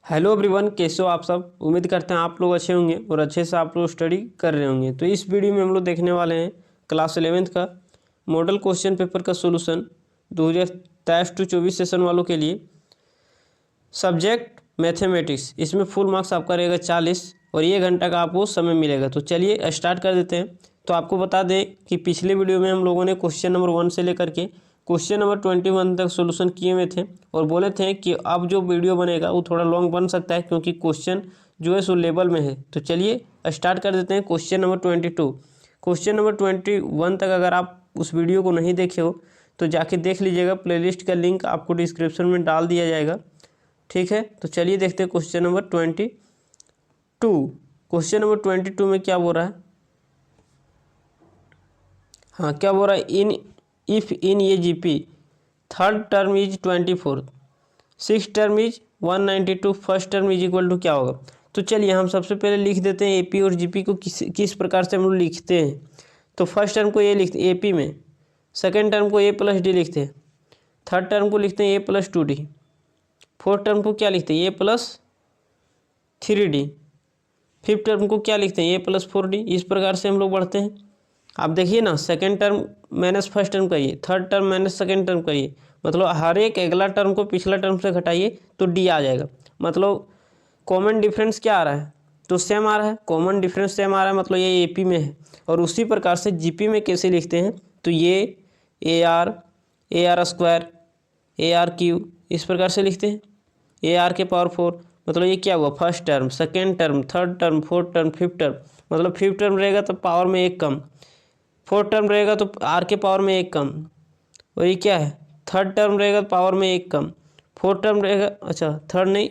Hello everyone, कैसे हो आप सब। उम्मीद करते हैं आप लोग अच्छे होंगे और अच्छे से आप लोग स्टडी कर रहे होंगे। तो इस वीडियो में हम लोग देखने वाले हैं क्लास 11th का मॉडल क्वेश्चन पेपर का सॉल्यूशन 2023 टू 24 सेशन वालों के लिए। सब्जेक्ट मैथमेटिक्स, इसमें फुल मार्क्स आपका रहेगा 40 और ये घंटा का आपको समय मिलेगा। तो चलिए स्टार्ट कर देते हैं। तो आपको बता दें कि पिछले वीडियो में हम लोगों ने क्वेश्चन नंबर 1 से लेकर के क्वेश्चन नंबर 21 तक सॉल्यूशन किए हुए थे और बोले थे कि अब जो वीडियो बनेगा वो थोड़ा लॉन्ग बन सकता है क्योंकि क्वेश्चन जो है सो लेवल में है। तो चलिए स्टार्ट कर देते हैं क्वेश्चन नंबर 22। क्वेश्चन नंबर 21 तक अगर आप उस वीडियो को नहीं देखे हो तो जाके देख लीजिएगा, प्लेलिस्ट का लिंक आपको डिस्क्रिप्शन में डाल दिया जाएगा। ठीक है, तो चलिए देखते हैं क्वेश्चन नंबर 22। क्वेश्चन नंबर 22 में क्या बोल रहा है। हाँ, क्या बोल रहा है, if in a GP third term is 24, six term is 192, first term is equal to क्या होगा। तो चलिए हम सबसे पहले लिख देते हैं एपी और जीपी को किस प्रकार से हम लोग लिखते हैं। तो फर्स्ट टर्म को ए लिखते हैं एपी में, सेकेंड टर्म को ए प्लस डी लिखते हैं, थर्ड टर्म को लिखते हैं ए प्लस 2d, फोर्थ टर्म को क्या लिखते हैं ए प्लस 3d, फिफ्थ टर्म को क्या लिखते हैं ए प्लस 4d। इस प्रकार से हम लोग बढ़ते हैं। आप देखिए ना, second term minus first term करिए, third term minus second term करिए, मतलब हर एक अगला टर्म को पिछला टर्म से घटाइए तो डी आ जाएगा। मतलब कॉमन डिफरेंस क्या आ रहा है, तो सेम आ रहा है, कॉमन डिफरेंस सेम आ रहा है, मतलब ये एपी में है। और उसी प्रकार से जीपी में कैसे लिखते हैं, तो ये ए r square, A R Q, इस प्रकार से लिखते हैं। ए आर के पावर 4, मतलब ये क्या हुआ, first term, second term, third term, fourth term, fifth term, मतलब फिफ्थ टर्म रहेगा तो पावर में एक कम, फोर्थ टर्म रहेगा तो आर के पावर में एक कम, और ये क्या है, थर्ड टर्म रहेगा तो पावर में एक कम, फोर्थ टर्म रहेगा, अच्छा थर्ड नहीं,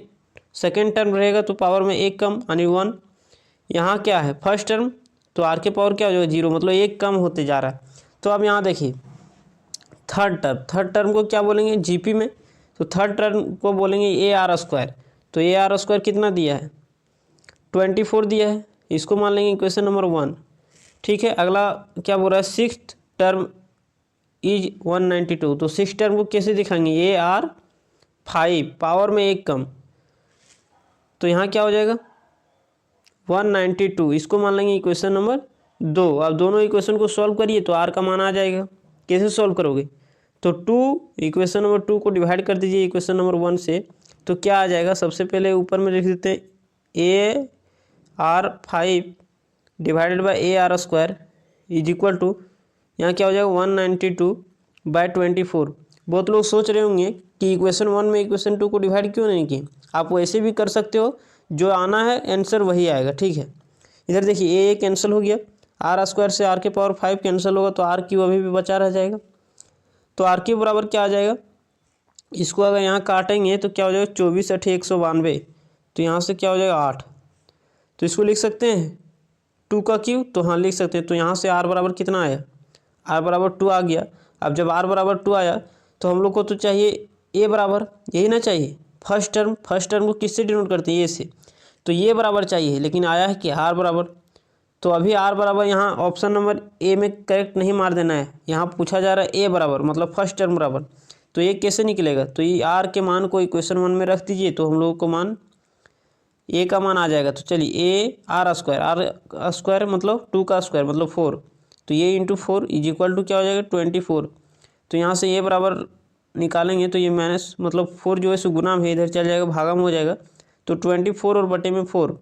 सेकेंड टर्म रहेगा तो पावर में एक कम यानी 1। यहाँ क्या है, फर्स्ट टर्म, तो आर के पावर क्या हो जाएगा 0, मतलब एक कम होते जा रहा है। तो अब यहाँ देखिए थर्ड टर्म को क्या बोलेंगे जीपी में, तो थर्ड टर्म को बोलेंगे ए आर स्क्वायर। तो ए आर स्क्वायर कितना दिया है, 24 दिया है, इसको मान लेंगे इक्वेशन नंबर 1। ठीक है, अगला क्या बोल रहा है, सिक्स टर्म इज 192, तो सिक्स टर्म को कैसे दिखाएंगे, ए आर 5, पावर में एक कम, तो यहाँ क्या हो जाएगा 192, इसको मान लेंगे इक्वेशन नंबर 2। अब दोनों इक्वेशन को सॉल्व करिए तो आर का मान आ जाएगा। कैसे सॉल्व करोगे, तो इक्वेशन नंबर 2 को डिवाइड कर दीजिए इक्वेशन नंबर 1 से, तो क्या आ जाएगा, सबसे पहले ऊपर में लिख देते हैं a r 5 divided by a r square is equal to, यहाँ क्या हो जाएगा 192/24। बहुत लोग सोच रहे होंगे कि इक्वेशन 1 में इक्वेशन 2 को डिवाइड क्यों नहीं किए। आप वैसे भी कर सकते हो, जो आना है आंसर वही आएगा। ठीक है, इधर देखिए ए कैंसिल हो गया, आर स्क्वायर से आर के पावर 5 कैंसिल होगा, तो आर क्यू अभी भी बचा रह जाएगा। तो आर क्यू बराबर क्या आ जाएगा, इसको अगर यहाँ काटेंगे तो क्या हो जाएगा 24 × 192, तो यहाँ से क्या हो जाएगा 8। तो इसको लिख सकते हैं 2 का क्यू, तो हाँ लिख सकते हैं। तो यहाँ से आर बराबर कितना आया, आर बराबर 2 आ गया। अब जब आर बराबर 2 आया तो हम लोग को तो चाहिए ए बराबर, यही ना चाहिए, फर्स्ट टर्म को किससे डिनोट करते हैं, ए से, तो ये बराबर चाहिए, लेकिन आया है कि आर बराबर। तो अभी आर बराबर यहाँ ऑप्शन नंबर ए में करेक्ट नहीं मार देना है, यहाँ पूछा जा रहा है ए बराबर, मतलब फर्स्ट टर्म बराबर। तो ये कैसे निकलेगा, तो ये आर के मान को इक्वेशन 1 में रख दीजिए, तो हम लोगों को मान ए का मान आ जाएगा। तो चलिए ए आर स्क्वायर मतलब 2 का स्क्वायर मतलब 4, तो ये इंटू 4 इज इक्वल टू क्या हो जाएगा 24। तो यहाँ से ए बराबर निकालेंगे तो ये माइनस मतलब 4 जो है सो गुना में इधर चल जाएगा, भागा में हो जाएगा, तो 24 और बटे में 4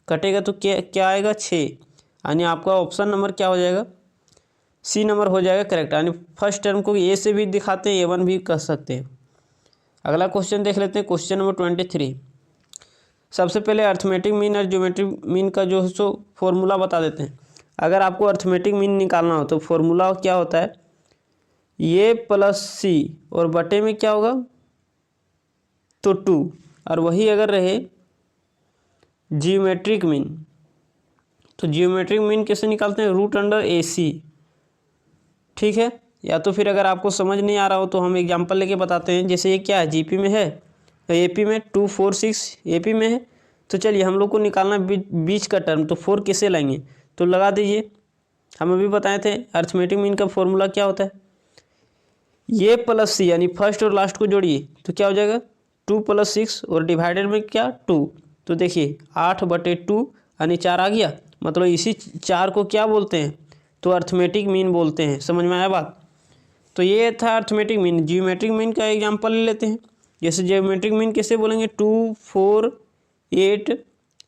कटेगा तो क्या आएगा 6, यानी आपका ऑप्शन नंबर क्या हो जाएगा, सी नंबर हो जाएगा करेक्ट। यानी फर्स्ट टर्म को ए से भी दिखाते हैं, A1 भी कह सकते हैं। अगला क्वेश्चन देख लेते हैं, क्वेश्चन नंबर 23। सबसे पहले अर्थमेटिक मीन और ज्योमेट्रिक मीन का जो है सो फॉर्मूला बता देते हैं। अगर आपको अर्थमेटिक मीन निकालना हो तो फॉर्मूला क्या होता है, ये प्लस सी और बटे में क्या होगा तो 2, और वही अगर रहे जियोमेट्रिक मीन, तो जियोमेट्रिक मीन कैसे निकालते हैं, √AC। ठीक है, या तो फिर अगर आपको समझ नहीं आ रहा हो तो हम एग्जांपल लेके बताते हैं। जैसे ये क्या है, जीपी में है, एपी में 246 एपी में है, तो चलिए हम लोग को निकालना बीच का टर्म, तो 4 कैसे लाएंगे, तो लगा दीजिए। हम अभी बताए थे अर्थमेटिक मीन का फॉर्मूला क्या होता है, ये प्लस सी यानी फर्स्ट और लास्ट को जोड़िए तो क्या हो जाएगा 2 + 6 और डिवाइडेड में क्या 2। तो देखिए 8/2 यानी 4 आ गया। मतलब इसी 4 को क्या बोलते हैं, तो अर्थमेटिक मीन बोलते हैं। समझ में आया बात। तो ये था अर्थमेटिक मीन। जियोमेट्रिक मीन का एग्जांपल ले लेते हैं। जैसे जियोमेट्रिक मीन कैसे बोलेंगे, 2, 4, 8,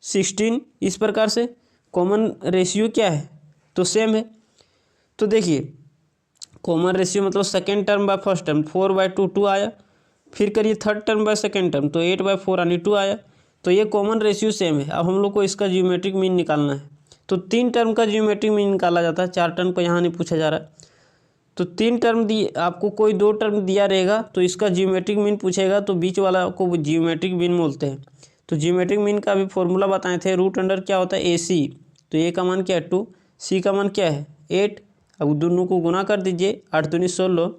16 इस प्रकार से। कॉमन रेशियो क्या है, तो सेम है। तो देखिए कॉमन रेशियो मतलब second term by first term, 4/2 2 आया। फिर करिए third term by second term, तो 8/4 यानी 2 आया। तो ये कॉमन रेशियो सेम है। अब हम लोग को इसका जियोमेट्रिक मीन निकालना है। तो 3 टर्म का जियोमेट्रिक मीन निकाला जाता है, 4 टर्म का यहाँ नहीं पूछा जा रहा है। तो 3 टर्म दिए आपको, कोई 2 टर्म दिया रहेगा तो इसका जियोमेट्रिक मीन पूछेगा, तो बीच वाला को जियोमेट्रिक मीन बोलते हैं। तो जियोमेट्रिक मीन का अभी फॉर्मूला बताए थे, रूट अंडर क्या होता है AC। तो ए का मान क्या है 2, सी का मान क्या है 8। अब दोनों को गुना कर दीजिए, 8 दूनी 16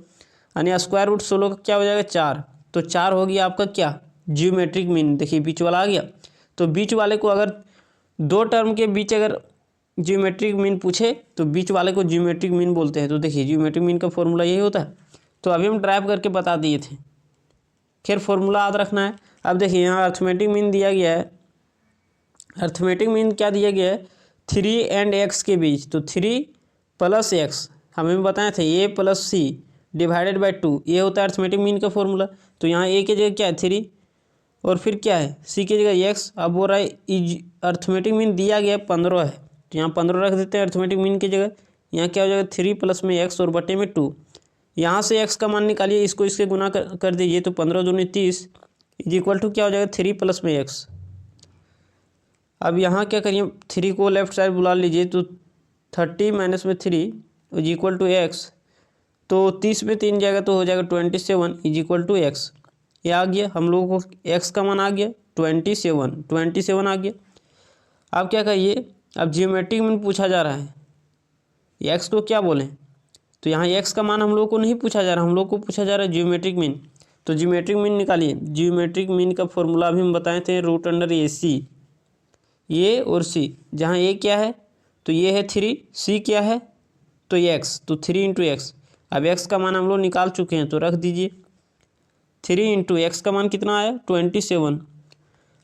यानी स्क्वायर रूट 16 का क्या हो जाएगा 4। तो 4 हो गया आपका क्या जियोमेट्रिक मीन। देखिए बीच वाला आ गया। तो बीच वाले को अगर 2 टर्म के बीच अगर जियोमेट्रिक मीन पूछे तो बीच वाले को जियोमेट्रिक मीन बोलते हैं। तो देखिए जियोमेट्रिक मीन का फॉर्मूला यही होता है। तो अभी हम ड्राइव करके बता दिए थे, खैर फॉर्मूला याद रखना है। अब देखिए यहाँ अर्थमेटिक मीन दिया गया है। अर्थमेटिक मीन क्या दिया गया है, 3 एंड x के बीच। तो 3 + x हमें बताए थे a + c डिवाइडेड बाई 2, ये होता है अर्थमेटिक मीन का फॉर्मूला। तो यहाँ a की जगह क्या है 3 और फिर क्या है c की जगह x। अब बोल रहा है अर्थमेटिक मीन दिया गया 15 है, तो यहाँ 15 रख देते हैं अर्थमेटिक मीन की जगह। यहाँ क्या हो जाएगा 3 + में x और बटे में 2। यहाँ से x का मान निकालिए, इसको इसके गुना कर दीजिए। तो 15 दूनी 30 इक्वल टू क्या हो जाएगा 3 + में x। अब यहाँ क्या करिए 3 को लेफ्ट साइड बुला लीजिए, तो 30 - में 3 इक्वल टू x। तो 30 में 3 जाएगा तो हो जाएगा 27 इक्वल टू x। ये आ गया, हम लोगों को x का मान आ गया 27 आ गया। अब क्या कहिए, अब जियोमेट्रिक मीन पूछा जा रहा है, x को क्या बोलें। तो यहाँ x का मान हम लोग को नहीं पूछा जा रहा, हम लोग को पूछा जा रहा है जियोमेट्रिक मीन। तो जियोमेट्रिक मीन निकालिए। जियोमेट्रिक मीन का फॉर्मूला भी हम बताए थे, रूट अंडर AC, ये और c। जहाँ a क्या है तो ये है 3, c क्या है तो ये x, तो 3 × x। अब x का मान हम लोग निकाल चुके हैं, तो रख दीजिए। 3 × x का मान कितना आया 27।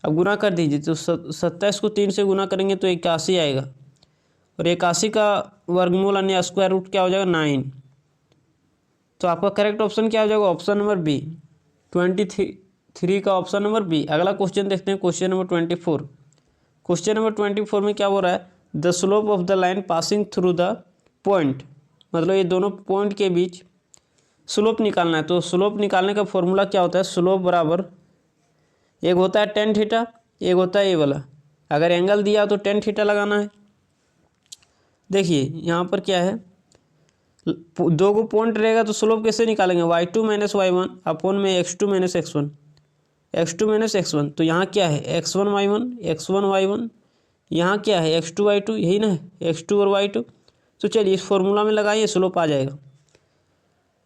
अब गुना कर दीजिए, तो 27 को 3 से गुना करेंगे तो 81 आएगा। और 81 का वर्गमूल यानी स्क्वायर रूट क्या हो जाएगा 9। तो आपका करेक्ट ऑप्शन क्या हो जाएगा, ऑप्शन नंबर बी 23 का ऑप्शन नंबर बी। अगला क्वेश्चन देखते हैं, क्वेश्चन नंबर 24। क्वेश्चन नंबर 24 में क्या हो रहा है, the slope of the line passing through the point. मतलब ये दोनों पॉइंट के बीच स्लोप निकालना है। तो स्लोप निकालने का फॉर्मूला क्या होता है, स्लोप बराबर एक होता है tan थीटा, एक होता है ये वाला। अगर एंगल दिया तो tan थीटा लगाना है। देखिए यहाँ पर क्या है, 2 को पॉइंट रहेगा तो स्लोप कैसे निकालेंगे, y2 - y1 अपॉन में x2 - x1, x2 - x1। तो यहाँ क्या है x1 y1, यहाँ क्या है x2 y2, यही ना है x2 और y2। तो चलिए इस फॉर्मूला में लगाइए, स्लोप आ जाएगा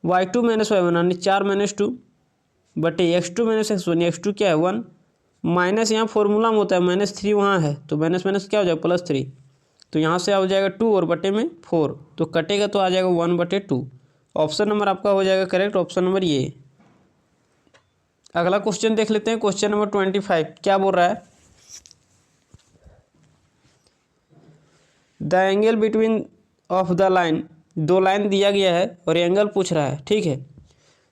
y2 - y1 यानी 4 - 2 बटे x2 - x1, x2 क्या है 1 माइनस, यहाँ फॉर्मूला में होता है -3 वहाँ है, तो माइनस क्या हो जाएगा +3। तो यहाँ से आ जाएगा 2 और बटे में 4, तो कटेगा तो आ जाएगा 1/2। ऑप्शन नंबर आपका हो जाएगा करेक्ट, ऑप्शन नंबर ये। अगला क्वेश्चन देख लेते हैं, क्वेश्चन नंबर 25 क्या बोल रहा है, the angle between of the line. 2 line दिया गया है और एंगल पूछ रहा है, ठीक है।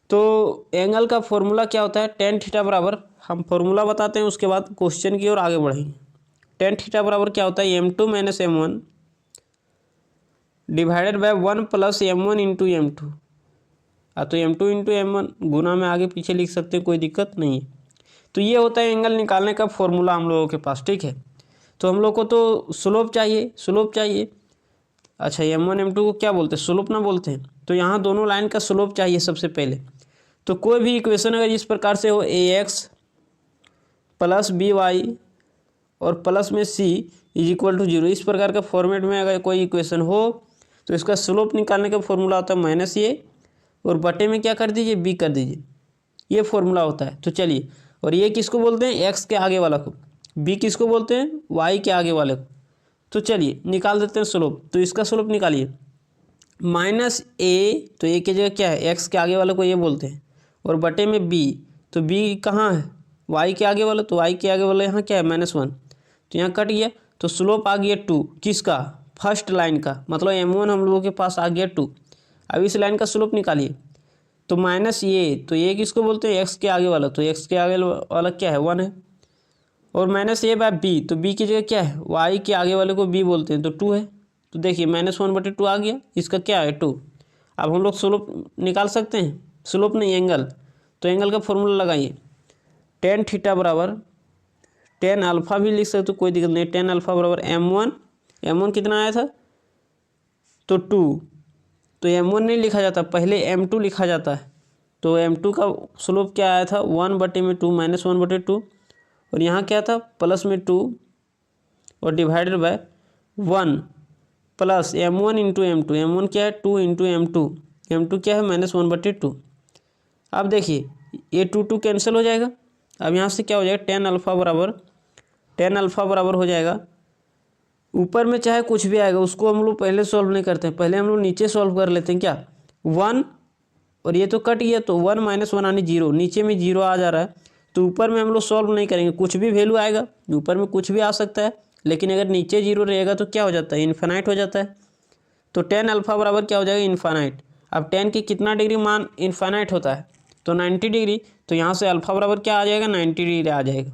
तो एंगल का फॉर्मूला क्या होता है, tan थीटा बराबर, हम फॉर्मूला बताते हैं उसके बाद क्वेश्चन की ओर आगे बढ़ेंगे। tan थीटा बराबर क्या होता है m2 - m1 divided by 1 + m1 × m2। तो m2 × m1 गुना में आगे पीछे लिख सकते हैं, कोई दिक्कत नहीं है। तो ये होता है एंगल निकालने का फॉर्मूला हम लोगों के पास, ठीक है। तो हम लोग को तो स्लोप चाहिए। अच्छा m1 m2 को क्या बोलते हैं, स्लोप ना बोलते हैं। तो यहाँ दोनों लाइन का स्लोप चाहिए सबसे पहले। तो कोई भी इक्वेशन अगर इस प्रकार से हो, ax + by और प्लस में c = 0, इस प्रकार का फॉर्मेट में अगर कोई इक्वेशन हो तो इसका स्लोप निकालने का फॉर्मूला होता है -a और बटे में क्या कर दीजिए b कर दीजिए, ये फॉर्मूला होता है। तो चलिए, और ये किसको बोलते हैं, x के आगे वाला को, b किसको बोलते हैं, y के आगे वाले को। तो चलिए निकाल देते हैं स्लोप। तो इसका स्लोप निकालिए -a, तो a की जगह क्या है x के आगे वाले को ये बोलते हैं, और बटे में b। तो b कहाँ है वाई के आगे वाला, तो वाई के आगे वाला यहाँ क्या है -1, तो यहाँ कट गया। तो स्लोप आ गया 2, किसका, फर्स्ट लाइन का, मतलब m1 हम लोगों के पास आ गया 2। अब इस लाइन का स्लोप निकालिए, तो माइनस ये, तो ये किसको बोलते हैं, एक्स के आगे वाला, तो एक्स के आगे वाला क्या है 1 है, और माइनस ए बाय बी, तो बी की जगह क्या है, वाई के आगे वाले को बी बोलते हैं, तो 2 है। तो देखिए -1/2 आ गया, इसका क्या है 2। अब हम लोग स्लोप निकाल सकते हैं, स्लोप नहीं एंगल, तो एंगल का फॉर्मूला लगाइए, tan थीटा बराबर tan अल्फ़ा भी लिख सकते हो, कोई दिक्कत नहीं। tan अल्फ़ा बराबर m1 कितना आया था, तो 2, तो m1 नहीं लिखा जाता, पहले m2 लिखा जाता है। तो m2 का स्लोप क्या आया था 1/2 -1/2, और यहाँ क्या था +2 और divided by 1 plus m1 into m2, m1 क्या है 2 इंटू m2 क्या है -1/2। अब देखिए ये 2 कैंसिल हो जाएगा। अब यहाँ से क्या हो जाएगा, tan अल्फ़ा बराबर हो जाएगा, ऊपर में चाहे कुछ भी आएगा उसको हम लोग पहले सॉल्व नहीं करते हैं, पहले हम लोग नीचे सॉल्व कर लेते हैं। क्या 1, और ये तो कट गया, तो 1 - 1 यानी 0, नीचे में 0 आ जा रहा है, तो ऊपर में हम लोग सॉल्व नहीं करेंगे, कुछ भी वैल्यू आएगा, ऊपर में कुछ भी आ सकता है, लेकिन अगर नीचे 0 रहेगा तो क्या हो जाता है, इन्फिनाइट हो जाता है। तो tan अल्फ़ा बराबर क्या हो जाएगा, इन्फिनाइट। अब tan की कितना डिग्री मान इन्फिनाइट होता है, तो 90 डिग्री, तो यहाँ से अल्फ़ा बराबर क्या आ जाएगा, 90 डिग्री आ जाएगा,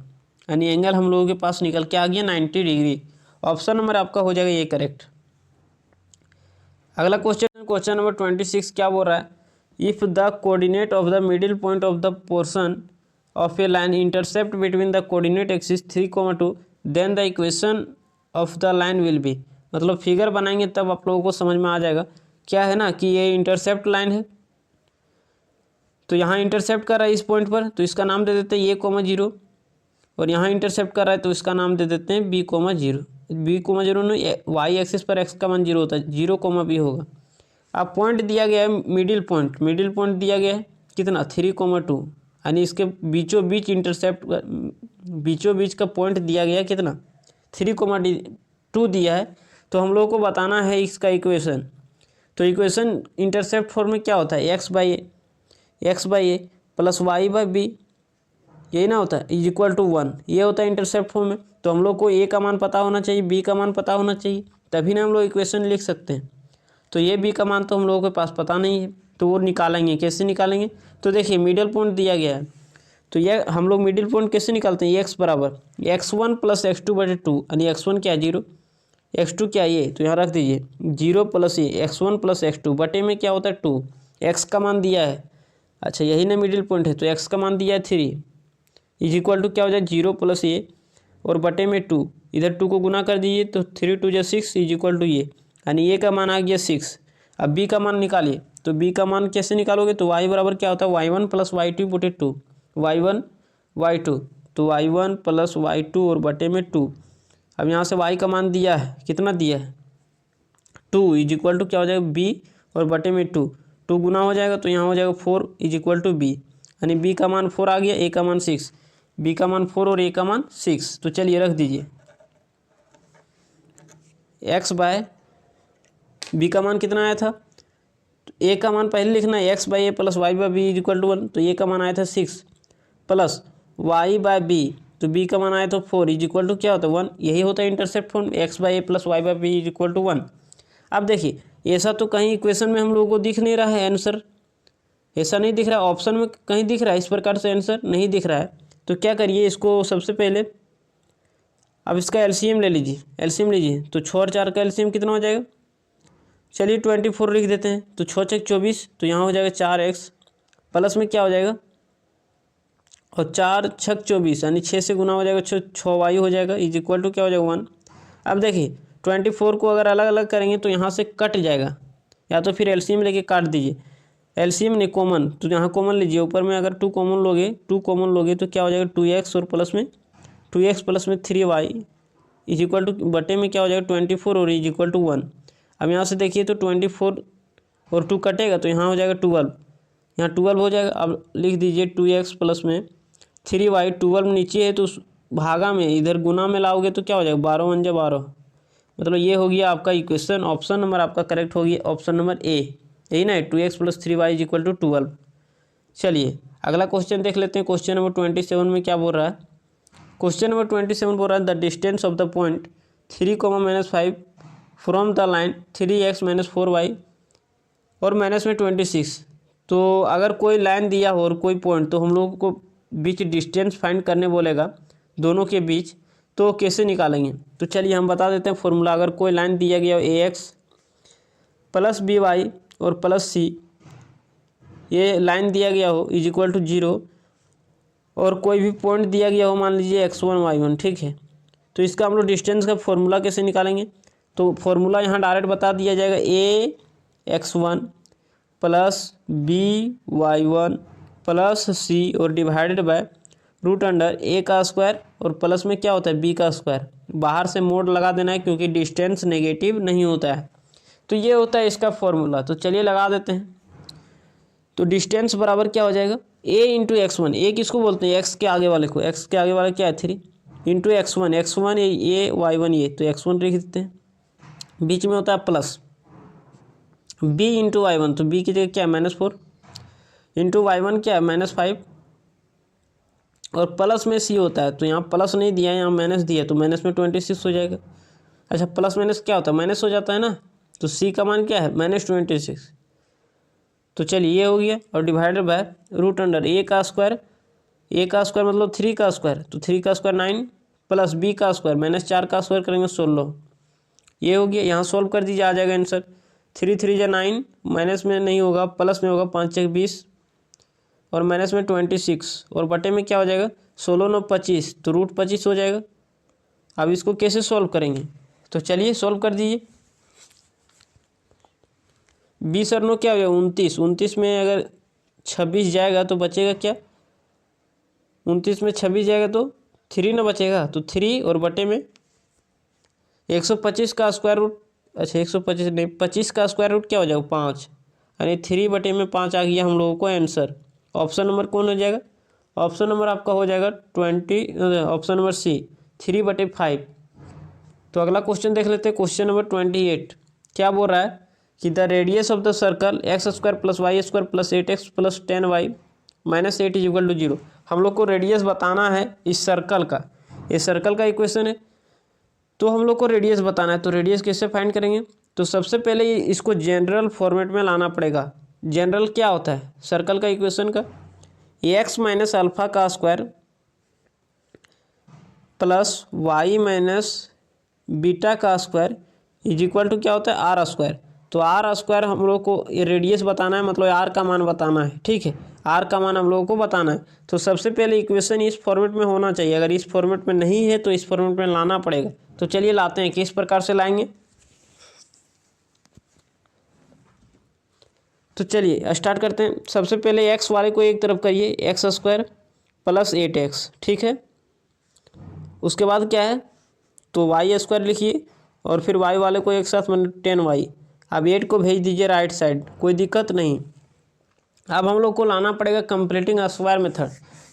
यानी एंगल हम लोगों के पास निकल के आ गया 90 डिग्री। ऑप्शन नंबर आपका हो जाएगा ये करेक्ट। अगला क्वेश्चन नंबर 26 क्या बोल रहा है, if the coordinate of the middle point of the portion of a line intercept between the coordinate axis 3,2 then the equation of the line will be. मतलब फिगर बनाएंगे तब आप लोगों को समझ में आ जाएगा। क्या है ना कि ये इंटरसेप्ट लाइन है, तो यहाँ इंटरसेप्ट कर रहा है इस पॉइंट पर, तो इसका नाम दे देते हैं a,0, और यहाँ इंटरसेप्ट कर रहा है तो इसका नाम दे देते हैं b,0। b,0 में वाई एक्सिस पर x का मान 0 होता है, 0,b होगा। अब पॉइंट दिया गया है मिडिल पॉइंट दिया गया है कितना 3,2, यानी इसके बीचों बीच का पॉइंट दिया गया है कितना 3,2 दिया है। तो हम लोगों को बताना है इसका इक्वेशन। तो इक्वेशन इंटरसेप्ट फॉर्म में क्या होता है, x by a plus y by b, यही ना होता है, =1, ये होता है इंटरसेप्ट फॉर्म में। तो हम लोग को ए का मान पता होना चाहिए, बी का मान पता होना चाहिए, तभी ना हम लोग इक्वेशन लिख सकते हैं। तो ये बी का मान तो हम लोगों के पास पता नहीं है, तो वो निकालेंगे, कैसे निकालेंगे, तो देखिए मिडिल पॉइंट दिया गया है, तो ये हम लोग मिडिल पॉइंट कैसे निकालते हैं, x बराबर x1 + x2/2, यानी x1 क्या है 0, x2 क्या है ये, तो यहाँ रख दीजिए 0 प्लस ये x1 + x2 बटे में क्या होता है 2, x का मान दिया है, अच्छा यही ना मिडिल पॉइंट है, तो x का मान दिया है 3 = क्या हो जाए 0 प्लस ये और बटे में 2, इधर 2 को गुना कर दीजिए, तो 3 × 2 = 6 = ये, यानी ए का मान आ गया 6। अब बी का मान निकालिए, तो बी का मान कैसे निकालोगे, तो y बराबर क्या होता है y1 + y2/2, y1 y2, तो y1 + y2 और बटे में 2। अब यहाँ से y का मान दिया है, कितना दिया है 2 = क्या हो जाएगा b और बटे में 2 गुना हो जाएगा, तो यहाँ हो जाएगा 4 = b, यानी b का मान 4 आ गया, a का मान 6, b का मान 4 और a का मान 6। तो चलिए रख दीजिए, x बाय b का मान कितना आया था, तो a का मान पहले लिखना है, x by a plus y by b =1, तो a का मान आया था 6 प्लस y बाय b, तो b का मान आया था 4 = क्या होता है 1, यही होता है intercept form, x by a plus y by b = 1। अब देखिए ऐसा तो कहीं इक्वेशन में हम लोगों को दिख नहीं रहा है आंसर, ऐसा नहीं दिख रहा है, ऑप्शन में कहीं दिख रहा है इस प्रकार से आंसर नहीं दिख रहा है। तो क्या करिए, इसको सबसे पहले अब इसका एलसीएम ले लीजिए, तो 6 और 4 का एलसीएम कितना हो जाएगा, चलिए 24 लिख देते हैं, तो 6 × 6 = 24, तो यहाँ हो जाएगा 4x प्लस में क्या हो जाएगा, और 4 × 6 = 24, यानी 6 से गुना हो जाएगा 6y हो जाएगा = क्या हो जाएगा 1। अब देखिए 24 को अगर अलग अलग करेंगे तो यहाँ से कट जाएगा, या तो फिर एलसीएम लेके काट दीजिए, एलसीएम नहीं कॉमन, तो यहाँ कॉमन लीजिए, ऊपर में अगर 2 कॉमन लोगे तो क्या हो जाएगा 2x और प्लस में 2x प्लस में 3y = बटे में क्या हो जाएगा 24 और =1। अब यहाँ से देखिए तो 24 और 2 कटेगा, तो यहाँ हो जाएगा 12, यहाँ 12 हो जाएगा। अब लिख दीजिए 2x प्लस में 3y, 12 नीचे है तो भागा में इधर गुना में लाओगे तो क्या हो जाएगा 12 × 1 = 12, मतलब ये हो गया आपका इक्वेशन। ऑप्शन नंबर आपका करेक्ट हो गया, ऑप्शन नंबर ए, यही ना 2x + 3y = 12। चलिए अगला क्वेश्चन देख लेते हैं। क्वेश्चन नंबर 27 में क्या बोल रहा है। क्वेश्चन नंबर 27 बोल रहा है the distance of the point 3, -5 from the line 3x - 4y और माइनस में 26। तो अगर कोई लाइन दिया हो और कोई पॉइंट, तो हम लोगों को बीच डिस्टेंस फाइंड करने बोलेगा दोनों के बीच, तो कैसे निकालेंगे। तो चलिए हम बता देते हैं फॉर्मूला। अगर कोई लाइन दिया गया हो ax + by और +c, ये लाइन दिया गया हो = 0 और कोई भी पॉइंट दिया गया हो, मान लीजिए x1 y1, ठीक है। तो इसका हम लोग डिस्टेंस का फॉर्मूला कैसे निकालेंगे। तो फॉर्मूला यहाँ डायरेक्ट बता दिया जाएगा ax1 + by1 + c और डिवाइडेड बाय √a² और प्लस में क्या होता है b²। बाहर से मोड लगा देना है क्योंकि डिस्टेंस नेगेटिव नहीं होता है। तो ये होता है इसका फॉर्मूला। तो चलिए लगा देते हैं। तो डिस्टेंस बराबर क्या हो जाएगा a × x1। a किसको बोलते हैं, x के आगे वाले को। x के आगे वाला क्या है 3 × x1 ये y1 ये, तो x1 लिख देते हैं। बीच में होता है प्लस b × y1, तो b की जगह क्या है -4 × y1 क्या है -5 और प्लस में c होता है। तो यहाँ प्लस नहीं दिया है, यहाँ माइनस दिया है, तो माइनस में 26 हो जाएगा। अच्छा प्लस माइनस क्या होता है, माइनस हो जाता है ना। तो c का मान क्या है -26। तो चलिए ये हो गया और डिवाइडेड बाय √a² a² मतलब 3 तो 3 9 प्लस b² -4 करेंगे 16। ये हो गया। यहाँ सोल्व कर दीजिए, आ जाएगा आंसर। 3 3 = 9, माइनस में नहीं होगा प्लस में होगा, 5 × 20 और माइनस में 26 और बटे में क्या हो जाएगा 16 9 25, तो √25 हो जाएगा। अब इसको कैसे सॉल्व करेंगे, तो चलिए सॉल्व कर दीजिए। 20 और 9 क्या हो जाएगा 29। 29 में अगर 26 जाएगा तो बचेगा क्या, 29 में 26 जाएगा तो 3 ना बचेगा, तो 3 और बटे में 125 का स्क्वायर रूट। अच्छा 125 नहीं, 25 का स्क्वायर रूट क्या हो जाएगा 5, यानी 3 बटे में 5 आ गया हम लोगों को आंसर। ऑप्शन नंबर कौन हो जाएगा, ऑप्शन नंबर आपका हो जाएगा 20, ऑप्शन नंबर सी 3/5। तो अगला क्वेश्चन देख लेते हैं। क्वेश्चन नंबर 28 क्या बोल रहा है कि the radius of the circle x² + y² + 8x + 10y - 8 = 0। हम लोग को रेडियस बताना है इस सर्कल का। ये सर्कल का इक्वेशन है, तो हम लोग को रेडियस बताना है। तो रेडियस कैसे फाइंड करेंगे, तो सबसे पहले इसको जनरल फॉर्मेट में लाना पड़ेगा। जनरल क्या होता है सर्कल का इक्वेशन का, x - α² प्लस y - β² = क्या होता है r²। तो r² हम लोग को ये रेडियस बताना है, मतलब r का मान बताना है, ठीक है। r का मान हम लोगों को बताना है। तो सबसे पहले इक्वेशन इस फॉर्मेट में होना चाहिए। अगर इस फॉर्मेट में नहीं है तो इस फॉर्मेट में लाना पड़ेगा। तो चलिए लाते हैं, किस प्रकार से लाएंगे। तो चलिए स्टार्ट करते हैं। सबसे पहले x वाले को एक तरफ करिए, x² + 8x, ठीक है। उसके बाद क्या है, तो y² लिखिए और फिर y वाले को एक साथ मतलब 10y। अब 8 को भेज दीजिए राइट साइड, कोई दिक्कत नहीं। अब हम लोग को लाना पड़ेगा कंप्लीटिंग स्क्वायर मेथड।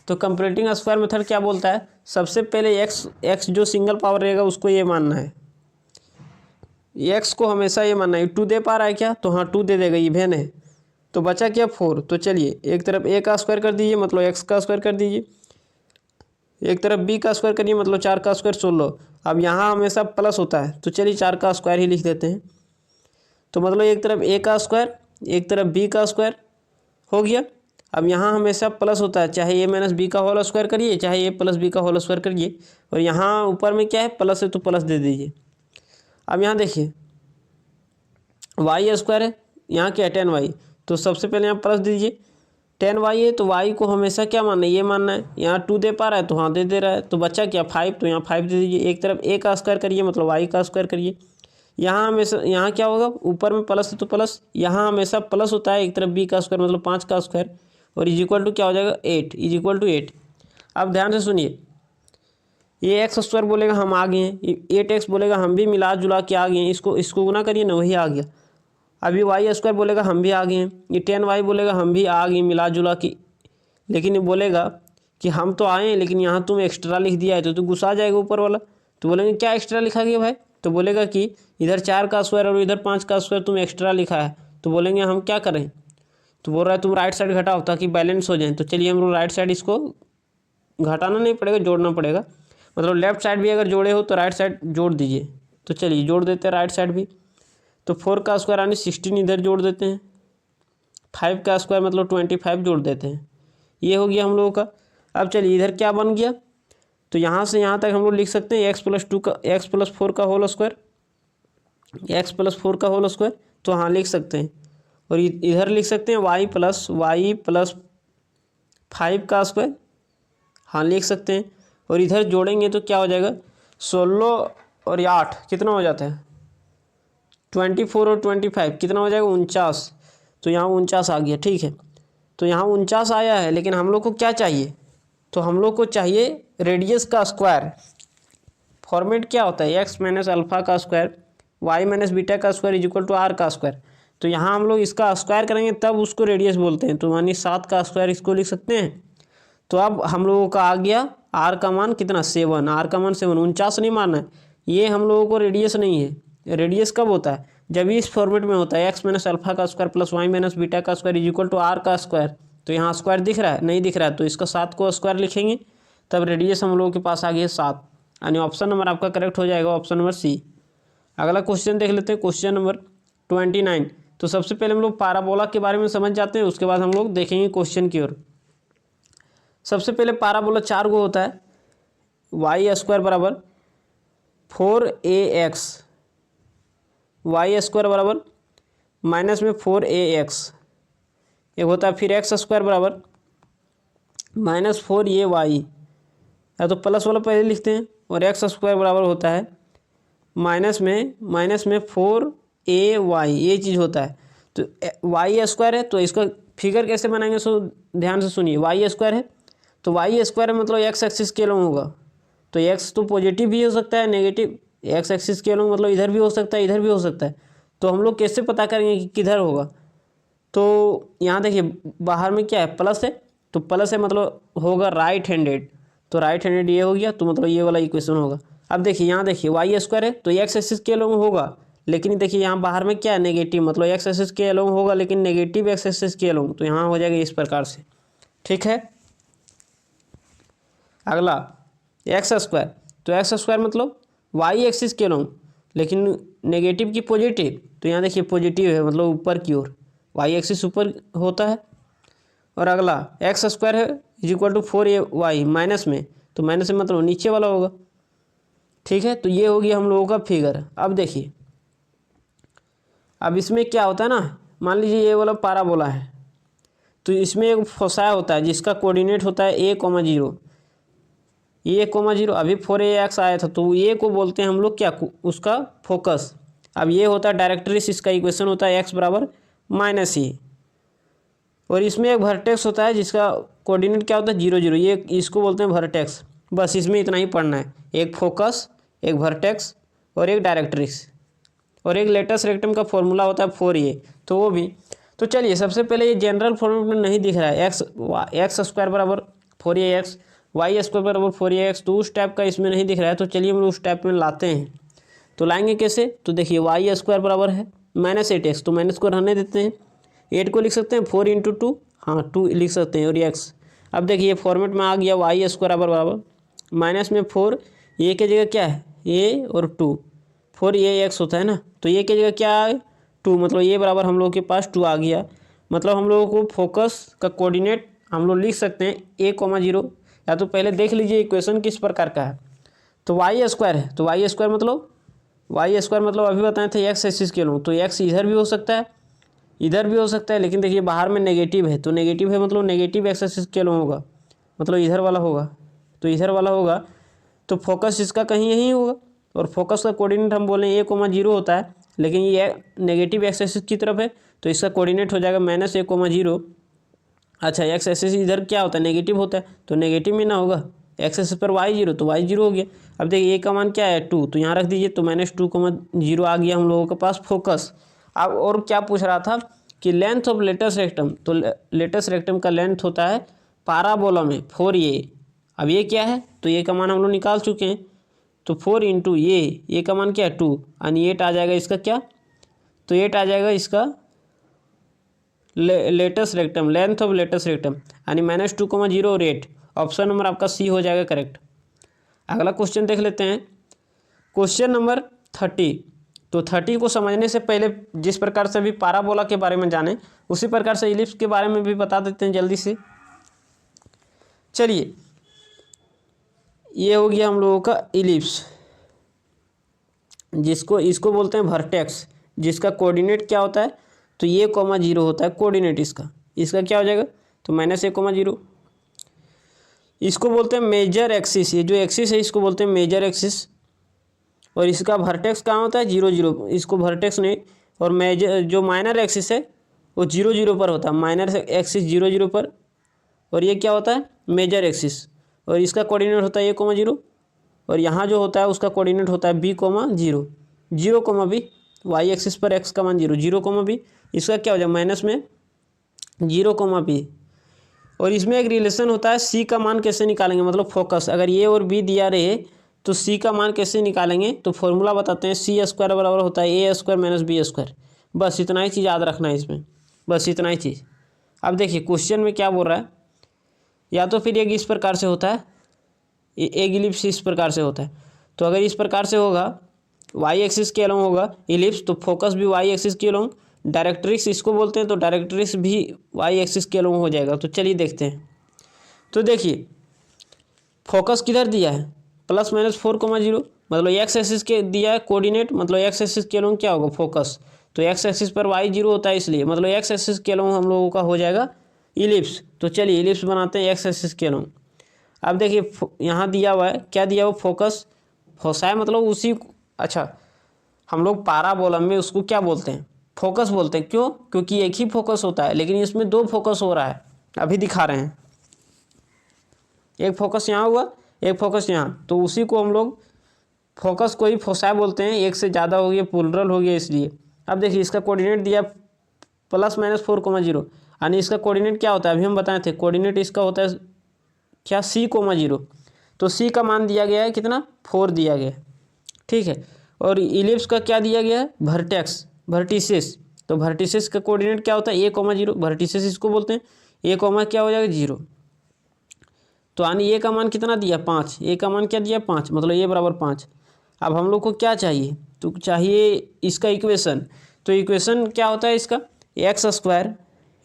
तो कंप्लीटिंग स्क्वायर मेथड क्या बोलता है, सबसे पहले x जो सिंगल पावर रहेगा उसको ये मानना है, x को हमेशा ये मानना है। 2 दे पा रहा है क्या, तो हाँ 2 दे देगा, इवेन है। तो बचा क्या 4। तो चलिए एक तरफ a का स्क्वायर कर दीजिए, मतलब x का स्क्वायर कर दीजिए। एक तरफ b का स्क्वायर करिए, मतलब 4 का स्क्वायर 16। अब यहाँ हमेशा प्लस होता है, तो चलिए 4 का स्क्वायर ही लिख देते हैं। तो मतलब एक तरफ a का स्क्वायर, एक तरफ b का स्क्वायर हो गया। अब यहाँ हमेशा प्लस होता है, चाहे a - b का होल स्क्वायर करिए, चाहे a + b का होल स्क्वायर करिए। और यहाँ ऊपर में क्या है प्लस है, तो प्लस दे दीजिए। अब यहाँ देखिए y² है, यहाँ क्या है 10y, तो सबसे पहले यहाँ प्लस दीजिए। 10y है तो y को हमेशा क्या मानना है, ये मानना है। यहाँ 2 दे पा रहा है तो हाँ दे रहा है। तो बच्चा क्या 5, तो यहाँ 5 दे दीजिए। एक तरफ a का स्क्वायर करिए, मतलब y का स्क्वायर करिए। यहाँ हमेशा यहाँ क्या होगा, ऊपर में प्लस है तो प्लस, यहाँ हमेशा प्लस होता है। एक तरफ b का स्क्वायर मतलब 5 का स्क्वायर और = क्या हो जाएगा 8 = 8। अब ध्यान से सुनिए, ये x² बोलेगा हम आ गए हैं, 8x बोलेगा हम भी मिला जुला के आ गए हैं। इसको गुना करिए ना, वही आ गया। अभी y² बोलेगा हम भी आ गए हैं, ये 10y बोलेगा हम भी आ गए मिला जुला के। लेकिन ये बोलेगा कि हम तो आए हैं लेकिन यहाँ तुम एक्स्ट्रा लिख दिया है, तो गुस्सा आ जाएगा ऊपर वाला। तो बोलेंगे क्या एक्स्ट्रा लिखा गया भाई, तो बोलेगा कि इधर 4 का स्क्वायर और इधर 5 का स्क्वायर तुम एक्स्ट्रा लिखा है। तो बोलेंगे हम क्या करें, तो बोल रहा है तुम राइट साइड घटाओ ताकि बैलेंस हो जाए। तो चलिए हम लोग राइट साइड इसको घटाना नहीं पड़ेगा, जोड़ना पड़ेगा। मतलब लेफ्ट साइड भी अगर जोड़े हो तो राइट साइड जोड़ दीजिए। तो चलिए जोड़ देते हैं राइट साइड भी। तो 4 का स्क्वायर यानी 16 इधर जोड़ देते हैं, 5 का स्क्वायर मतलब 25 जोड़ देते हैं। ये हो गया हम लोगों का। अब चलिए इधर क्या बन गया, तो यहाँ से यहाँ तक हम लोग लिख सकते हैं x+4 का होल स्क्वायर, x+4 का होल स्क्वायर। तो हाँ लिख सकते हैं। और इधर लिख सकते हैं y+5 का स्क्वायर, हाँ लिख सकते हैं। और इधर जोड़ेंगे तो क्या हो जाएगा, 16 और 8 कितना हो जाता है, 24 और 25 कितना हो जाएगा, 49। तो यहाँ 49 आ गया, ठीक है। तो यहाँ 49 आया है, लेकिन हम लोग को क्या चाहिए, तो हम लोग को चाहिए रेडियस का स्क्वायर। फॉर्मेट क्या होता है, x माइनस अल्फा का स्क्वायर y माइनस बीटा का स्क्वायर इक्वल टू r का स्क्वायर। तो यहाँ हम लोग इसका स्क्वायर करेंगे तब उसको रेडियस बोलते हैं। तो यानी 7 का स्क्वायर इसको लिख सकते हैं। तो अब हम लोगों का आ गया r का मान कितना, 7, r का मान 7, 49 नहीं मानना है, ये हम लोगों को रेडियस नहीं है। रेडियस कब होता है, जब इस फॉर्मेट में होता है x माइनस अल्फा का square plus y minus beta का स्क्वायर इक्वल टू r का स्क्वायर। तो यहाँ स्क्वायर दिख रहा है, नहीं दिख रहा है, तो इसका 7 को स्क्वायर लिखेंगे तब रेडियस हम लोगों के पास आ गया 7, यानी ऑप्शन नंबर आपका करेक्ट हो जाएगा, ऑप्शन नंबर सी। अगला क्वेश्चन देख लेते हैं, क्वेश्चन नंबर 29। तो सबसे पहले हम लोग पाराबोला के बारे में समझ जाते हैं, उसके बाद हम लोग देखेंगे क्वेश्चन की ओर। सबसे पहले पाराबोला 4 गो होता है, वाई स्क्वायर बराबर 4ax, वाई स्क्वायर बराबर माइनस में 4ax, एक होता है फिर एक्स स्क्वायर बराबर माइनस 4ay, या तो प्लस वाला पहले लिखते हैं, और एक्स स्क्वायर बराबर होता है माइनस में 4ay, ये चीज़ होता है। तो वाई स्क्वायर है, तो इसका फिगर कैसे बनाएंगे, सो ध्यान से सुनिए। वाई स्क्वायर है तो वाई स्क्वायर है मतलब एक्स एक्सिस के अलॉन्ग होगा। तो एक्स तो पॉजिटिव भी हो सकता है, नेगेटिव, एक्स एक्सिस के अलॉन्ग मतलब इधर भी हो सकता है, इधर भी हो सकता है। तो हम लोग कैसे पता करेंगे कि किधर होगा, तो यहाँ देखिए बाहर में क्या है, प्लस है, तो प्लस है मतलब होगा राइट हैंडेड। तो राइट हैंडेड ये हो गया, तो मतलब ये वाला इक्वेशन होगा। अब देखिए यहाँ देखिए वाई स्क्वायर है तो एक्स एक्सिस के अलॉन्ग होगा, लेकिन देखिए यहाँ बाहर में क्या है, नेगेटिव, मतलब एक्स एक्सिस के अलॉन्ग होगा लेकिन नेगेटिव एक्स एक्सिस के अलॉन्ग। तो यहाँ हो जाएगा इस प्रकार से, ठीक है। अगला एक्स स्क्वायर, तो एक्स स्क्वायर मतलब वाई एक्सिस के अलॉन्ग लेकिन नेगेटिव की पॉजिटिव। तो यहाँ देखिए पॉजिटिव है मतलब ऊपर की ओर, वाई एक्सिस ऊपर होता है। और अगला एक्स स्क्वायर है is equal to 4ay minus में, तो माइनस में मतलब नीचे वाला होगा, ठीक है। तो ये हो गया हम लोगों का फिगर। अब देखिए अब इसमें क्या होता है ना, मान लीजिए ये वाला पाराबोला है, तो इसमें एक फोसाया होता है जिसका कोऑर्डिनेट होता है a,0, ये a,0। अभी 4ax आया था तो ए को बोलते हैं हम लोग क्या, उसका फोकस। अब ये होता है डायरेक्ट्रिक्स, इसका इक्वेशन होता है x बराबर -a। और इसमें एक वर्टेक्स होता है जिसका कोऑर्डिनेट क्या होता है 0, 0, ये इसको बोलते हैं वर्टेक्स। बस इसमें इतना ही पढ़ना है, एक फोकस, एक वर्टेक्स और एक डायरेक्ट्रिक्स, और एक लेटस रेक्टम का फॉर्मूला होता है 4a, तो वो भी। तो चलिए सबसे पहले ये जनरल फॉर्मेट में नहीं दिख रहा है, एक्स स्क्वायर बराबर 4ax, वाई स्क्वायर बराबर 4ax, तो उस टाइप का इसमें नहीं दिख रहा है। तो चलिए हम उस टाइप में लाते हैं। तो लाएंगे कैसे, तो देखिए वाई स्क्वायर बराबर है -8x, तो माइनस को रहने देते हैं, 8 को लिख सकते हैं 4 × 2, हाँ 2 लिख सकते हैं, और x। अब देखिए फॉर्मेट में आ गया वाई स्क्वायर बराबर माइनस में 4, ये की जगह क्या है a और 2, 4ax होता है ना, तो ये की जगह क्या है 2, मतलब ये बराबर हम लोग के पास 2 आ गया। मतलब हम लोगों को फोकस का कोऑर्डिनेट हम लोग लिख सकते हैं a,0, या तो पहले देख लीजिए इक्वेशन किस प्रकार का है। तो वाई स्क्वायर है, तो वाई स्क्वायर मतलब अभी बताए थे एक्स एक्सिस के लोग, तो एक्स इधर भी हो सकता है, इधर भी हो सकता है, लेकिन देखिए बाहर में नेगेटिव है, तो नेगेटिव है मतलब नेगेटिव एक्स एक्सिस के लोग होगा, मतलब इधर वाला होगा, तो इधर वाला होगा, तो फोकस इसका कहीं यहीं होगा। और फोकस का कोऑर्डिनेट हम बोलें a,0 होता है, लेकिन ये नेगेटिव एक्स एक्सिस की तरफ है, तो इसका कोऑर्डिनेट हो जाएगा -a,0। अच्छा एक्स एक्सिस इधर क्या होता है, नेगेटिव होता है, तो नेगेटिव में ना होगा, एक्स एक्सिस पर y0, तो y0 हो गया। अब देखिए a का मान क्या है 2, तो यहाँ रख दीजिए, तो -2,0 आ गया हम लोगों के पास फोकस। अब और क्या पूछ रहा था कि लेंथ ऑफ लेटस रेक्टम, तो लेटस रेक्टम का लेंथ होता है पाराबोला में 4a। अब ये क्या है, तो ये का मान हम लोग निकाल चुके हैं, तो 4 × ये का मान क्या है 2, यानी 8 आ जाएगा इसका क्या, तो 8 आ जाएगा इसका latus rectum, length of latus rectum, यानी -2,0 रेट। ऑप्शन नंबर आपका सी हो जाएगा करेक्ट। अगला क्वेश्चन देख लेते हैं, क्वेश्चन नंबर 30। तो 30 को समझने से पहले जिस प्रकार से अभी पाराबोला के बारे में जाने, उसी प्रकार से इलिप्स के बारे में भी बता देते हैं जल्दी से। चलिए, ये हो गया हम लोगों का इलिप्स, इसको बोलते हैं वर्टेक्स, जिसका कोऑर्डिनेट क्या होता है, तो ये 0 होता है कोऑर्डिनेट इसका क्या हो जाएगा, तो -a,0। इसको बोलते हैं मेजर एक्सिस, ये जो एक्सिस है इसको बोलते हैं मेजर एक्सिस, और इसका वर्टेक्स कहाँ होता है 0, 0। इसको वर्टेक्स नहीं, और मेजर जो माइनर एक्सिस है वो 0, 0 पर होता है, माइनर एक्सिस 0, 0 पर, और ये क्या होता है मेजर एक्सिस, और इसका कोऑर्डिनेट होता है a,0, और यहाँ जो होता है उसका कोऑर्डिनेट होता है b, 0, 0, b, वाई एक्सिस पर x का मान 0, 0, b, इसका क्या हो जाए माइनस में 0, b। और इसमें एक रिलेशन होता है c का मान कैसे निकालेंगे, मतलब फोकस, अगर ए और b दिया रहे तो c का मान कैसे निकालेंगे, तो फॉर्मूला बताते हैं, c² बराबर होता है a² - b²। बस इतना ही चीज़ याद रखना है इसमें, बस इतना ही चीज़। अब देखिए क्वेश्चन में क्या बोल रहा है, या तो फिर एक इस प्रकार से होता है, एक इलिप्स इस प्रकार से होता है, तो अगर इस प्रकार से होगा वाई एक्सिस के अलोंग होगा इलिप्स, तो फोकस भी वाई एक्सिस के अलोंग, डायरेक्ट्रिक्स इसको बोलते हैं, तो डायरेक्ट्रिक्स भी वाई एक्सिस के अलोंग हो जाएगा। तो चलिए देखते हैं, तो देखिए फोकस किधर दिया है +-4,0, मतलब एक्स एक्सिस के दिया है कोऑर्डिनेट, मतलब एक्स एक्सिस के अलोंग क्या होगा फोकस, तो एक्स एक्सिस पर वाई 0 होता है, इसलिए मतलब एक्स एक्सिस के अलोंग हम लोगों का हो जाएगा इलिप्स। तो चलिए इलिप्स बनाते हैं एक्स एक्सिस के अलोंग। अब देखिए यहाँ दिया हुआ है, क्या दिया हुआ फोकस, फोसाई मतलब उसी, अच्छा हम लोग पाराबोला में उसको क्या बोलते हैं फोकस बोलते हैं, क्यों, क्योंकि एक ही फोकस होता है, लेकिन इसमें 2 फोकस हो रहा है, अभी दिखा रहे हैं, एक फोकस यहाँ हुआ, एक फोकस यहाँ, तो उसी को हम लोग फोकस को ही फोसाई बोलते हैं, एक से ज़्यादा हो गया प्लूरल हो गया इसलिए। अब देखिए इसका कोऑर्डिनेट दिया +-4,0, यानी इसका कोऑर्डिनेट क्या होता है, अभी हम बताए थे कोऑर्डिनेट इसका होता है क्या c,0, तो c का मान दिया गया है कितना 4 दिया गया है, ठीक है। और इलिप्स का क्या दिया गया है वर्टिसेस, तो वर्टिसेस का कोऑर्डिनेट क्या होता है a,0, वर्टिसेस इसको बोलते हैं, a, क्या हो जाएगा 0, तो यानी a का मान कितना दिया 5, a का मान क्या दिया 5, मतलब a बराबर 5। अब हम लोग को क्या चाहिए, तो चाहिए इसका इक्वेशन, तो इक्वेशन क्या होता है इसका x²,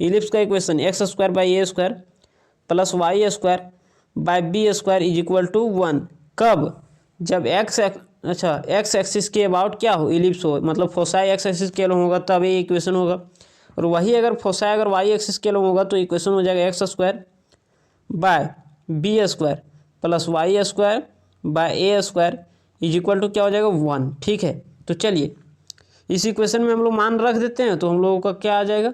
इलिप्स का इक्वेशन x² + a² + y² = 1। कब, जब एक्स एक्सिस के अबाउट क्या हो इलिप्स हो, मतलब फोसाई एक्स एक्सिस के अलोंग होगा तब ये इक्वेशन होगा, और वही अगर फोसाई अगर वाई एक्सिस के अलोंग होगा तो इक्वेशन हो जाएगा x² / b² + y² / a² क्या हो जाएगा 1, ठीक है। तो चलिए इस इक्वेशन में हम लोग मान रख देते हैं, तो हम लोगों का क्या आ जाएगा,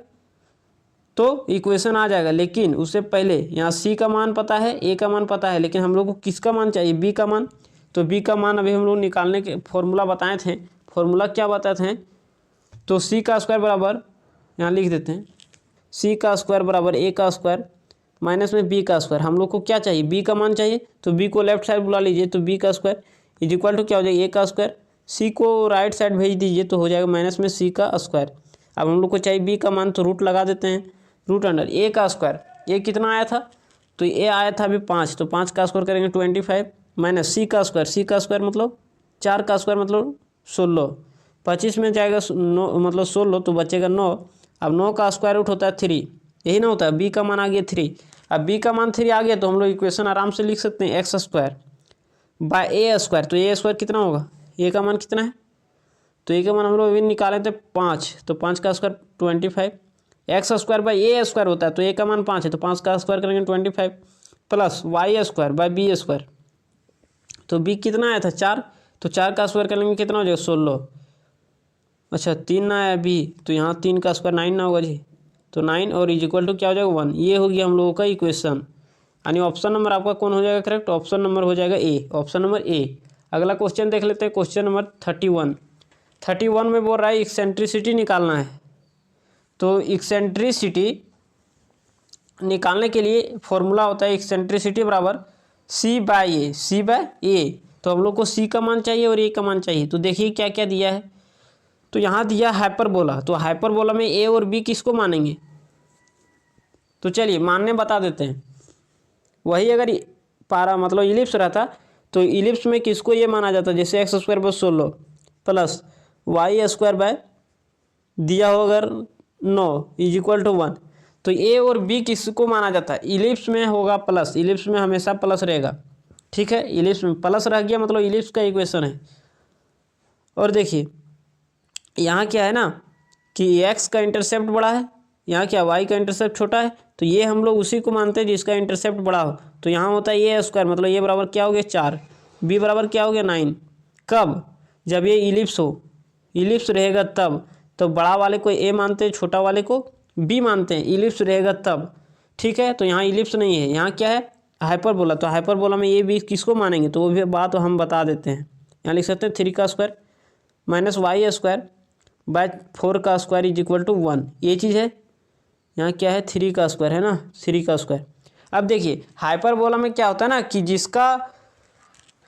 तो इक्वेशन आ जाएगा, लेकिन उससे पहले यहाँ c का मान पता है, a का मान पता है, लेकिन हम लोग को किसका मान चाहिए b का मान, तो b का मान अभी हम लोग निकालने के फॉर्मूला बताए थे, फॉर्मूला क्या बताते हैं, तो c² बराबर यहाँ लिख देते हैं, c² बराबर a² माइनस में b², हम लोग को क्या चाहिए b का मान चाहिए, तो b को लेफ्ट साइड बुला लीजिए, तो b² = क्या हो जाएगा a², c को राइट साइड भेज दीजिए तो हो जाएगा माइनस में c²। अब हम लोग को चाहिए b का मान, तो रूट लगा देते हैं, √a², ये कितना आया था, तो ये आया था अभी 5, तो 5 का स्क्वायर करेंगे 25 माइनस c² मतलब 4 का स्क्वायर मतलब 16, 25 में जाएगा 9 मतलब 16, तो बचेगा 9। अब 9 का स्क्वायर रूट होता है 3, यही ना होता है, b का मान आ गया 3। अब b का मान 3 आ गया तो हम लोग इक्वेशन आराम से लिख सकते हैं x² / a², तो a² कितना होगा, a का मान कितना है, तो a का मान हम लोग अभी निकाले थे 5, तो 5 का स्क्वायर 25, x² / a² होता है, तो a का मान 5 है, तो 5 का स्क्वायर करेंगे 25 प्लस y² / b², तो b कितना आया था 4, तो 4 का स्क्वायर करेंगे कितना हो जाएगा 16, अच्छा 3 ना आया b, तो यहाँ 3 का स्क्वायर 9 ना होगा जी, तो 9 और = क्या हो जाएगा 1। ये हो गया हम लोगों का इक्वेशन, यानी ऑप्शन नंबर आपका कौन हो जाएगा करेक्ट, ऑप्शन नंबर हो जाएगा ए, ऑप्शन नंबर ए। अगला क्वेश्चन देख लेते हैं, क्वेश्चन नंबर 31 में बोल रहा है एक्सेंट्रिसिटी निकालना है। तो एक्सेंट्रिसिटी निकालने के लिए फॉर्मूला होता है एक्सेंट्रिसिटी बराबर c/a, तो हम लोग को c का मान चाहिए और a का मान चाहिए। तो देखिए क्या क्या दिया है, तो यहाँ दिया हाइपरबोला, तो हाइपरबोला में a और b किसको मानेंगे, तो चलिए मानने बता देते हैं। वही अगर पारा मतलब इलिप्स रहता तो इलिप्स में किसको ये माना जाता, जैसे एक्स स्क्वायर बस 16 प्लस वाई स्क्वायर बाय दिया हो अगर 9 इज इक्वल टू 1, तो ए और बी किसको माना जाता है, इलिप्स में होगा प्लस, इलिप्स में हमेशा प्लस रहेगा। ठीक है, इलिप्स में प्लस रह गया मतलब इलिप्स का इक्वेशन है। और देखिए यहाँ क्या है ना कि एक्स का इंटरसेप्ट बड़ा है, यहाँ क्या वाई का इंटरसेप्ट छोटा है, तो ये हम लोग उसी को मानते हैं जिसका इंटरसेप्ट बड़ा हो। तो यहाँ होता है ए स्क्वायर मतलब ये बराबर क्या हो गया 4, बी बराबर क्या हो गया 9। कब, जब ये इलिप्स हो, इलिप्स रहेगा तब। तो बड़ा वाले को ए मानते हैं, छोटा वाले को बी मानते हैं, इलिप्स रहेगा तब। ठीक है, तो यहाँ इलिप्स नहीं है, यहाँ क्या है हाइपरबोला। तो हाइपरबोला में ये भी किसको मानेंगे, तो वो भी बात हम बता देते हैं। यहाँ लिख सकते हैं 3 का square minus y square by 4 का स्क्वायर इज इक्वल टू 1, ये चीज़ है। यहाँ क्या है 3 का स्क्वायर है ना, 3 का स्क्वायर। अब देखिए हाइपरबोला में क्या होता है ना कि जिसका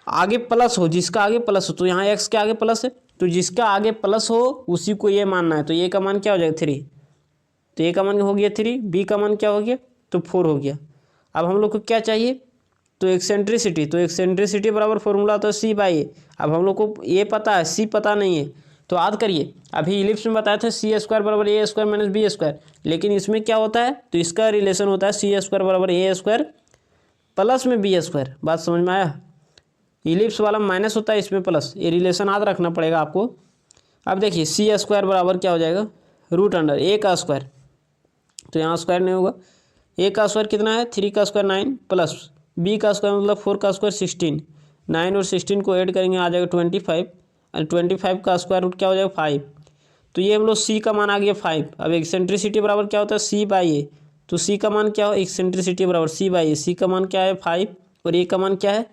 आगे प्लस हो, जिसका आगे प्लस हो, तो यहाँ एक्स के आगे प्लस है, तो जिसका आगे प्लस हो उसी को ये मानना है। तो ये का मान क्या हो जाएगा 3, तो ए का मान हो गया 3, बी का मान क्या हो गया तो 4 हो गया। अब हम लोग को क्या चाहिए, तो एक्सेंट्रिसिटी, तो एक्सेंट्रिसिटी बराबर फॉर्मूला होता है सी बाई ए। अब हम लोग को ए पता है, सी पता नहीं है, तो याद करिए अभी इलिप्स में बताया था सी स्क्वायर बराबर ए स्क्वायर माइनस बी स्क्वायर, लेकिन इसमें क्या होता है, तो इसका रिलेशन होता है सी स्क्वायर बराबर ए स्क्वायर प्लस में बी स्क्वायर। बात समझ में आया, इलिप्स वाला माइनस होता है, इसमें प्लस, ये रिलेशन याद रखना पड़ेगा आपको। अब देखिए सी स्क्वायर बराबर क्या हो जाएगा रूट अंडर ए का स्क्वायर, तो यहाँ स्क्वायर नहीं होगा, ए का स्क्वायर कितना है 3 का स्क्वायर 9 प्लस बी का स्क्वायर मतलब 4 का स्क्वायर 16, 9 और 16 को ऐड करेंगे आ जाएगा 25, और 25 का स्क्वायर रूट क्या हो जाएगा 5। तो ये हम लोग सी का मान आ गया 5। अब एक्सेंट्रिसिटी बराबर क्या होता है सी बाई ए, तो सी का मान क्या हो, एक्सेंट्रिसिटी बराबर सी बाई ए, सी का मान क्या है 5 और ए का मान क्या है,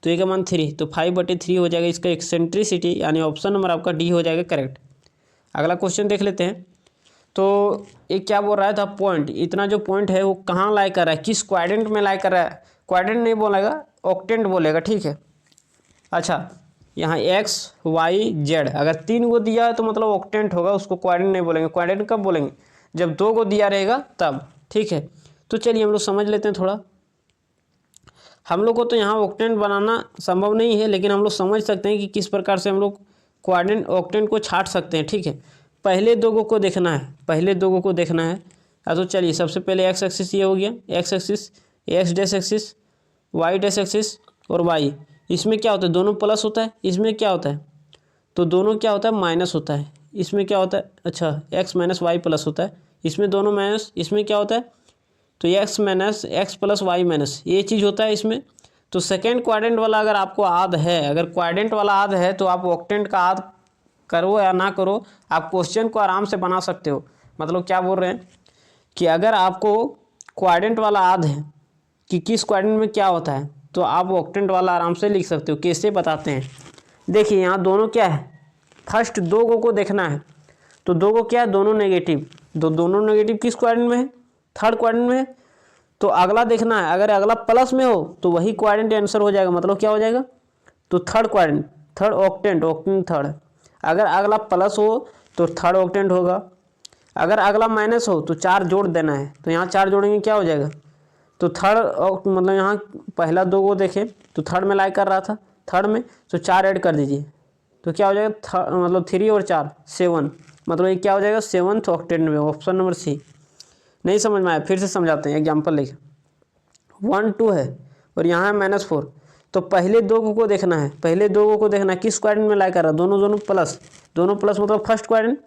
तो ए का मान 3, तो 5/3 हो जाएगा इसका एक्सेंट्रिसिटी, यानी ऑप्शन नंबर आपका डी हो जाएगा करेक्ट। अगला क्वेश्चन देख लेते हैं। तो ये क्या बोल रहा था, पॉइंट, इतना जो पॉइंट है वो कहाँ लाई कर रहा है, किस क्वाड्रेंट में लाई कर रहा है, क्वाड्रेंट नहीं बोलेगा ऑक्टेंट बोलेगा। ठीक है, अच्छा यहाँ एक्स वाई जेड अगर 3 को दिया है तो मतलब ऑक्टेंट होगा, उसको क्वाड्रेंट नहीं बोलेंगे। क्वाड्रेंट कब बोलेंगे, जब 2 को दिया रहेगा तब। ठीक है, तो चलिए हम लोग समझ लेते हैं थोड़ा। हम लोग को तो यहाँ ऑक्टेंट बनाना संभव नहीं है, लेकिन हम लोग समझ सकते हैं कि किस प्रकार से हम लोग क्वाड्रेंट ऑक्टेंट को छाट सकते हैं। ठीक है, पहले 2 को देखना है, पहले 2 को देखना है। तो चलिए सबसे पहले एक्स एक्सिस ये हो गया, x axis, x dash axis, y dash axis और वाई, इसमें क्या होता है दोनों प्लस होता है, इसमें क्या होता है तो दोनों क्या होता है माइनस होता है, इसमें क्या होता है अच्छा एक्स माइनस वाई प्लस होता है, इसमें दोनों माइनस, इसमें क्या होता है तो x minus x plus y minus, ये चीज़ होता है इसमें। तो सेकेंड क्वाड्रेंट वाला अगर आपको याद है, अगर क्वाड्रेंट वाला याद है तो आप ऑक्टेंट का याद करो या ना करो, आप क्वेश्चन को आराम से बना सकते हो। मतलब क्या बोल रहे हैं कि अगर आपको क्वाड्रेंट वाला याद है कि किस क्वाड्रेंट में क्या होता है, तो आप ऑक्टेंट वाला आराम से लिख सकते हो। कैसे बताते हैं, देखिए यहाँ दोनों क्या है, फर्स्ट 2 को देखना है, तो 2 को क्या है दोनों नेगेटिव, दोनों नेगेटिव किस क्वाड्रेंट में है, थर्ड क्वाड्रेंट में है। तो अगला देखना है, अगर अगला प्लस में हो तो वही क्वाड्रेंट आंसर हो जाएगा, मतलब क्या हो जाएगा तो third quadrant, third octant, octant third. अगर अगला प्लस हो तो थर्ड ऑक्टेंट होगा, अगर अगला माइनस हो तो 4 जोड़ देना है, तो यहाँ 4 जोड़ेंगे क्या हो जाएगा तो थर्ड, मतलब यहाँ पहला 2 को देखें तो थर्ड में लाई कर रहा था, थर्ड में तो 4 ऐड कर दीजिए तो क्या हो जाएगा मतलब 3 और 4 7, मतलब ये क्या हो जाएगा 7th ऑक्टेंट में, ऑप्शन नंबर सी। नहीं समझ में आया फिर से समझाते हैं, एग्जाम्पल लिखे 1 2 है और यहाँ है -4, तो पहले 2 को देखना है, पहले 2 को देखना है किस क्वाड्रेंट में लाई कर रहा है, दोनों प्लस, दोनों प्लस मतलब फर्स्ट क्वाड्रेंट।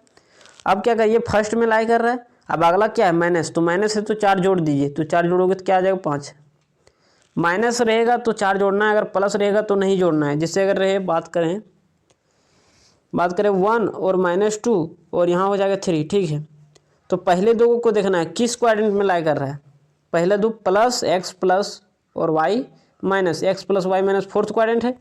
अब क्या करिए फर्स्ट में लाई कर रहा है, अब अगला क्या है माइनस, तो माइनस है तो 4 जोड़ दीजिए, तो 4 जोड़ोगे तो क्या आ जाएगा 5। माइनस रहेगा तो 4 जोड़ना है, अगर प्लस रहेगा तो नहीं जोड़ना है। जिससे अगर रहे बात करें 1 और -2 और यहाँ हो जाएगा 3। ठीक है, तो पहले 2 को देखना है किस क्वाड्रेंट में लाई कर रहा है, पहले 2 प्लस एक्स प्लस और y minus, x plus y minus fourth quadrant है।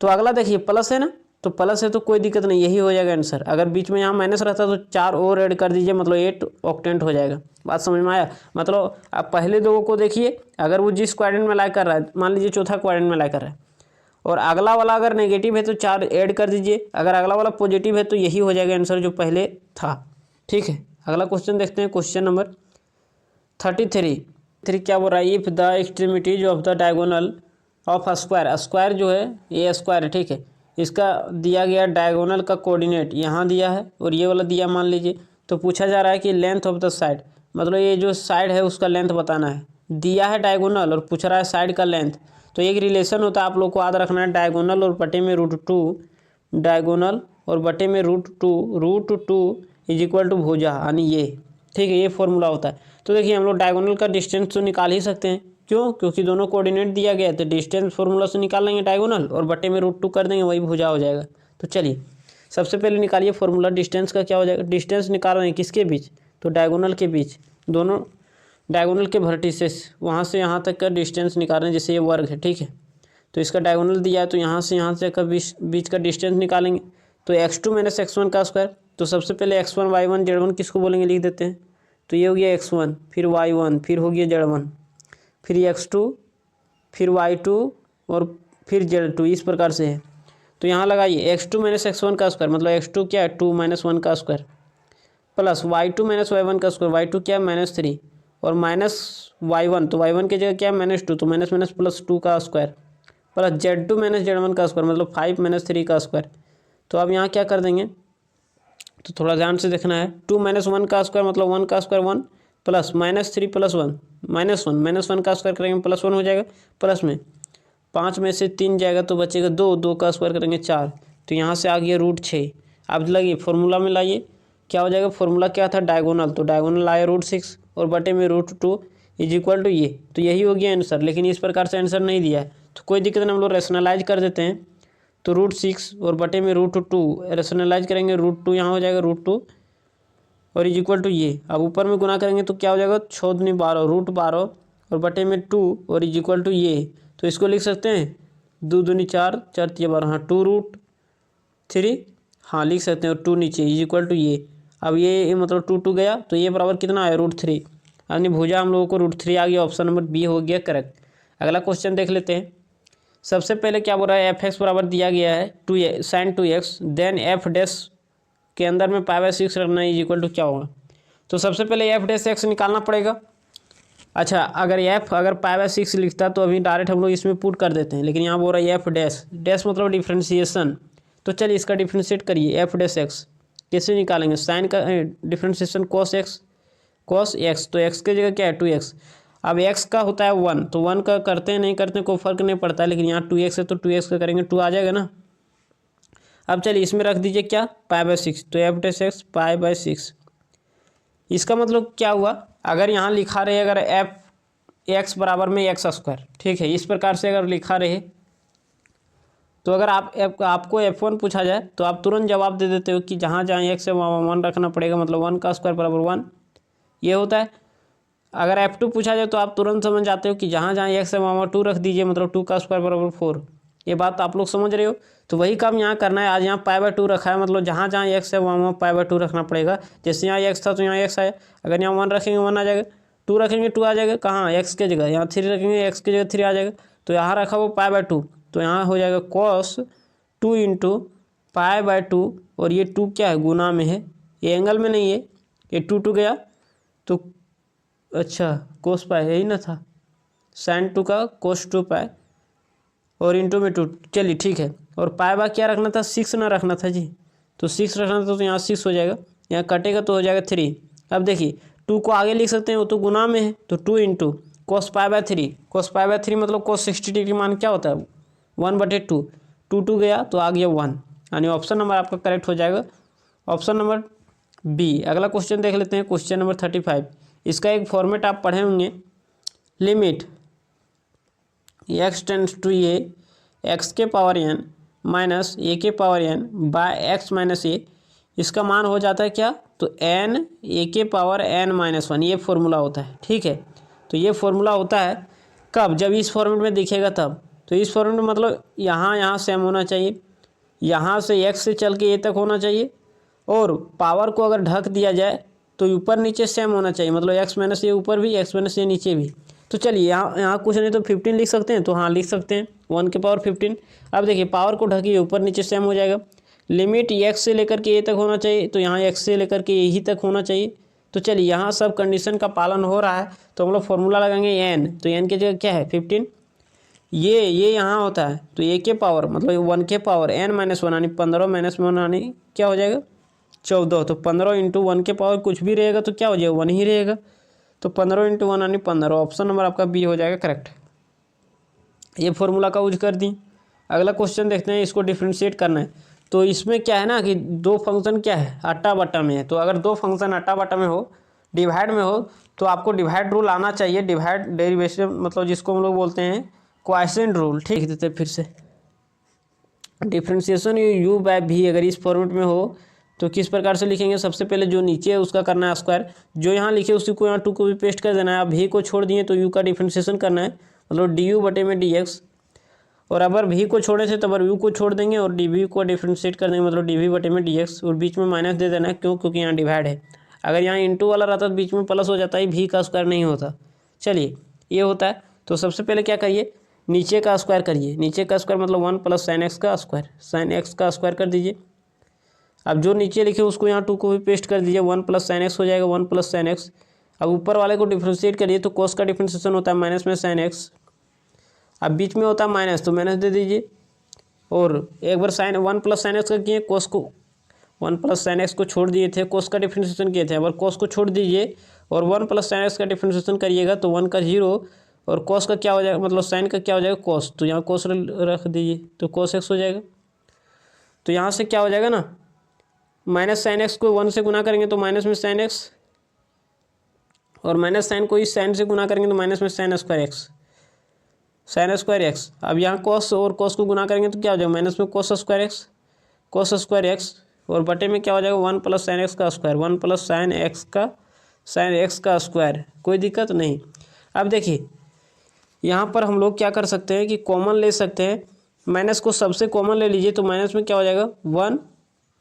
तो अगला देखिए प्लस है ना, तो प्लस है तो कोई दिक्कत नहीं, यही हो जाएगा आंसर। अगर बीच में यहाँ माइनस रहता तो 4 और ऐड कर दीजिए, मतलब 8 ऑक्टेंट हो जाएगा। बात समझ में आया, मतलब आप पहले 2 को देखिए, अगर वो जिस क्वाड्रेंट में लाई कर रहा है, मान लीजिए चौथा क्वाड्रेंट में लाई कर रहा है, और अगला वाला अगर नेगेटिव है तो 4 ऐड कर दीजिए, अगर अगला वाला पॉजिटिव है तो यही हो जाएगा आंसर जो पहले था। ठीक है, अगला क्वेश्चन देखते हैं, क्वेश्चन नंबर 33 क्या बोल रहा है, if the extremities of the diagonal of square, square जो है ये स्क्वायर है, ठीक है, इसका दिया गया डायगोनल का कोऑर्डिनेट यहाँ दिया है और ये वाला दिया मान लीजिए। तो पूछा जा रहा है कि लेंथ ऑफ द साइड, मतलब ये जो साइड है उसका लेंथ बताना है। दिया है डायगोनल और पूछ रहा है साइड का लेंथ। तो एक रिलेशन होता है, आप लोग को याद रखना है, डायगोनल और बटे में √2, डायगोनल और बटे में √2 इज इक्वल टू भुजा, यानी ये, ठीक है, ये फॉर्मूला होता है। तो देखिए हम लोग डायगोनल का डिस्टेंस तो निकाल ही सकते हैं, क्यों, क्योंकि दोनों कोऑर्डिनेट दिया गया है, तो डिस्टेंस फॉर्मूला से निकाल लेंगे डायगोनल और बटे में √2 कर देंगे, वही भुजा हो जाएगा। तो चलिए सबसे पहले निकालिए फॉर्मूला डिस्टेंस का, क्या हो जाएगा, डिस्टेंस निकाल रहे हैं किसके बीच, तो डायगोनल के बीच, दोनों डायगोनल के वर्टिसेस वहाँ से यहाँ तक का डिस्टेंस निकाल रहे हैं, जैसे ये वर्ग है, ठीक है। तो इसका डायगोनल दिया है, तो यहाँ से यहाँ तक का बीच का डिस्टेंस निकालेंगे। तो x2 - x1 का स्क्वायर, तो सबसे पहले x1 y1 z1 किसको बोलेंगे लिख देते हैं। तो ये हो गया x1, फिर y1, फिर हो गया z1, फिर x2, फिर y2 और फिर z2, इस प्रकार से है। तो यहाँ लगाइए x2 - x1 का स्क्वायर, मतलब x2 क्या है 2 - 1 का स्क्वायर, प्लस y2 - y1 का स्क्वायर, y2 क्या है -3, और माइनस y1, तो y1 की जगह क्या है -2, तो माइनस माइनस प्लस 2 का स्क्वायर, प्लस z2 - z1 का स्क्वायर, मतलब 5 - 3 का स्क्वायर। तो अब यहाँ क्या कर देंगे, तो थोड़ा ध्यान से देखना है, 2 - 1 का स्क्वायर मतलब 1 का स्क्वायर 1, प्लस -3 + 1 -1 का स्क्वायर करेंगे प्लस 1 हो जाएगा, प्लस में 5 में से 3 जाएगा तो बचेगा 2, 2 का स्क्वायर करेंगे 4, तो यहाँ से आ गया √6। अब लगिए फॉर्मूला में लाइए, क्या हो जाएगा, फॉर्मूला क्या था डायगोनल, तो डायगोनल आया √6 और बटे में √2 इज इक्वल टू ये, तो यही हो गया आंसर। लेकिन इस प्रकार से आंसर नहीं दिया है, तो कोई दिक्कत नहीं, हम लोग रेशनलाइज कर देते हैं। तो √6 और बटे में √2 रेशनलाइज करेंगे, √2 यहाँ हो जाएगा √2 और इज इक्वल टू ये। अब ऊपर में गुना करेंगे तो क्या हो जाएगा, 6 दूनी 12, √12 और बटे में 2 और इज इक्वल टू ये। तो इसको लिख सकते हैं 2 दूनी 4, 4 तिया 12, हाँ 2√3, हाँ लिख सकते हैं, और 2 नीचे इज इक्वल टू ये। अब ये मतलब 2 गया, तो ये बराबर कितना आया √3, यानी भुजा हम लोगों को √3 आ गया, ऑप्शन नंबर बी हो गया करेक्ट। अगला क्वेश्चन देख लेते हैं। सबसे पहले क्या बोल रहा है, f(x) बराबर दिया गया है sin 2x, देन f' के अंदर में π/6 रखना इज इक्वल टू क्या होगा। तो सबसे पहले f' निकालना पड़ेगा। अच्छा, अगर π/6 लिखता तो अभी डायरेक्ट हम लोग इसमें पुट कर देते हैं, लेकिन यहाँ बोल रहा है f' मतलब डिफ्रेंशिएशन। तो चलिए इसका डिफ्रेंशिएट करिए, f' कैसे निकालेंगे, साइन का डिफ्रेंशिएशन cos x, तो x की जगह क्या है 2x। अब x का होता है 1, तो 1 का करते हैं नहीं करते हैं कोई फर्क नहीं पड़ता है, लेकिन यहाँ 2x है तो 2x का करेंगे 2 आ जाएगा ना। अब चलिए इसमें रख दीजिए क्या π/6, तो f' π/6। इसका मतलब क्या हुआ, अगर यहाँ लिखा रहे अगर f(x) बराबर में x², ठीक है, इस प्रकार से अगर लिखा रहे तो अगर आपको f1 पूछा जाए तो आप तुरंत जवाब दे देते हो कि जहाँ जहाँ x है वहाँ 1 रखना पड़ेगा, मतलब 1 का स्क्वायर बराबर 1, ये होता है। अगर f2 पूछा जाए तो आप तुरंत समझ जाते हो कि जहाँ जहाँ x है वहाँ 2 रख दीजिए, मतलब 2 का स्क्वायर बराबर 4। ये बात आप लोग समझ रहे हो, तो वही काम यहाँ करना है। आज यहाँ π/2 रखा है, मतलब जहाँ जहाँ x है वहाँ π/2 रखना पड़ेगा। जैसे यहाँ x था तो यहाँ x आया, अगर यहाँ 1 रखेंगे 1 आ जाएगा, 2 रखेंगे 2 आ जाएगा, कहाँ x के जगह, यहाँ 3 रखेंगे x की जगह 3 आ जाएगा, तो यहाँ रखा वो π/2, तो यहाँ हो जाएगा cos 2 × π/2, और ये 2 क्या है गुना में है, ये एंगल में नहीं है, ये 2 गया तो अच्छा cos π यही ना था, sin 2 का cos 2π और इंटू में 2, चलिए ठीक है। और π/2 क्या रखना था, 6 ना रखना था जी, तो 6 रखना था, तो यहाँ 6 हो जाएगा, यहाँ कटेगा तो हो जाएगा 3। अब देखिए 2 को आगे लिख सकते हैं, वो तो गुना में है, तो 2 × cos π/3, cos π/3 मतलब cos 60 डिग्री मान क्या होता है 1/2, 2 गया तो आ गया 1, यानी ऑप्शन नंबर आपका करेक्ट हो जाएगा, ऑप्शन नंबर बी। अगला क्वेश्चन देख लेते हैं, क्वेश्चन नंबर 35। इसका एक फॉर्मेट आप पढ़े होंगे, limit x tends to a x के पावर n माइनस a के power n by x minus a, इसका मान हो जाता है क्या, तो n a के पावर n-1, ये फॉर्मूला होता है, ठीक है। तो ये फॉर्मूला होता है कब, जब इस फॉर्मेट में दिखेगा तब। तो इस फॉर्मेट में मतलब यहाँ सेम होना चाहिए, यहाँ से x से चल के a तक होना चाहिए, और पावर को अगर ढक दिया जाए तो ऊपर नीचे सेम होना चाहिए, मतलब x माइनस a ऊपर भी x माइनस a नीचे भी। तो चलिए यहाँ कुछ नहीं तो 15 लिख सकते हैं, तो हाँ लिख सकते हैं 1 के पावर 15। अब देखिए पावर को ढकिए ऊपर नीचे सेम हो जाएगा, लिमिट x से लेकर के a तक होना चाहिए, तो यहाँ x से लेकर के यही तक होना चाहिए। तो तो चलिए यहाँ सब कंडीशन का पालन हो रहा है तो हम लोग फॉर्मूला लगाएंगे एन, तो एन की जगह क्या है 15, ये यहाँ होता है तो ए के पावर मतलब 1 के पावर n माइनस वन यानी 15 माइनस वन यानी क्या हो जाएगा 14, तो 15 इंटू 1 के पावर कुछ भी रहेगा तो क्या हो जाएगा 1 ही रहेगा, तो 15 इंटू 1 यानी 15, ऑप्शन नंबर आपका बी हो जाएगा करेक्ट। ये फॉर्मूला का यूज कर दी। अगला क्वेश्चन देखते हैं, इसको डिफ्रेंशिएट करना है। तो इसमें क्या है ना कि दो फंक्शन क्या है अट्टा बट्टा में है, तो अगर दो फंक्शन अट्टा बट्टा में हो डिवाइड में हो तो आपको डिवाइड रूल आना चाहिए, डिवाइड डेरिवेशन मतलब जिसको हम लोग बोलते हैं क्वाइसेंट रूल। ठीक देते फिर से डिफ्रेंशिएशन यू बाय भी अगर इस फॉर्मेट में हो तो किस प्रकार से लिखेंगे, सबसे पहले जो नीचे है उसका करना है स्क्वायर, जो यहाँ लिखे उसी को यहाँ 2 को भी पेस्ट कर देना है। अब भी को छोड़ दिए तो यू का डिफ्रेंशिएशन करना है मतलब डी यू बटे में डी एक्स, और अगर भी को छोड़े थे तो अगर यू को छोड़ देंगे और डी वी को डिफ्रेंशिएट कर देंगे मतलब डी वी बटे में डी एक्स, और बीच में माइनस दे देना है क्यों, क्योंकि यहाँ डिवाइड है। अगर यहाँ इंटू वाला रहता तो बीच में प्लस हो जाता है, भी का स्क्वायर नहीं होता। चलिए ये होता है, तो सबसे पहले क्या करिए नीचे का स्क्वायर करिए, नीचे का स्क्वायर मतलब 1 प्लस साइन एक्स का स्क्वायर, साइन एक्स का स्क्वायर कर दीजिए। अब जो नीचे लिखे उसको यहाँ 2 को भी पेस्ट कर दीजिए, 1 प्लस साइन एक्स हो जाएगा 1 प्लस साइन एक्स। अब ऊपर वाले को डिफ्रेंशिएट करिए तो कोस का डिफ्रेंशिएशन होता है माइनस में साइन एक्स, अब बीच में होता है माइनस तो माइनस दे दीजिए, और एक बार साइन 1 प्लस साइन एक्स का किए कोस को 1 प्लस साइन एक्स को छोड़ दिए थे, कोस का डिफ्रेंशिएशन किए थे, अगर कोस को छोड़ दीजिए और 1 प्लस साइन एक्स का डिफ्रेंशिएशन करिएगा तो 1 का 0 और कोस का क्या हो जाएगा मतलब साइन का क्या हो जाएगा कोस, तो यहाँ कोस रख दीजिए तो कोस एक्स हो जाएगा। तो यहाँ से क्या हो जाएगा ना माइनस साइन एक्स को 1 से गुना करेंगे तो माइनस में साइन एक्स, और माइनस साइन को इस साइन से गुना करेंगे तो माइनस में sine square x, sine square x. अब यहाँ कॉस और कॉस को गुना करेंगे तो क्या हो जाएगा माइनस में cos square x, cos square x, और बटे में क्या हो जाएगा 1 प्लस साइन एक्स का स्क्वायर, 1 प्लस साइन एक्स का स्क्वायर, कोई दिक्कत नहीं। अब देखिए यहाँ पर हम लोग क्या कर सकते हैं कि कॉमन ले सकते हैं, माइनस को सबसे कॉमन ले लीजिए तो माइनस में क्या हो जाएगा 1,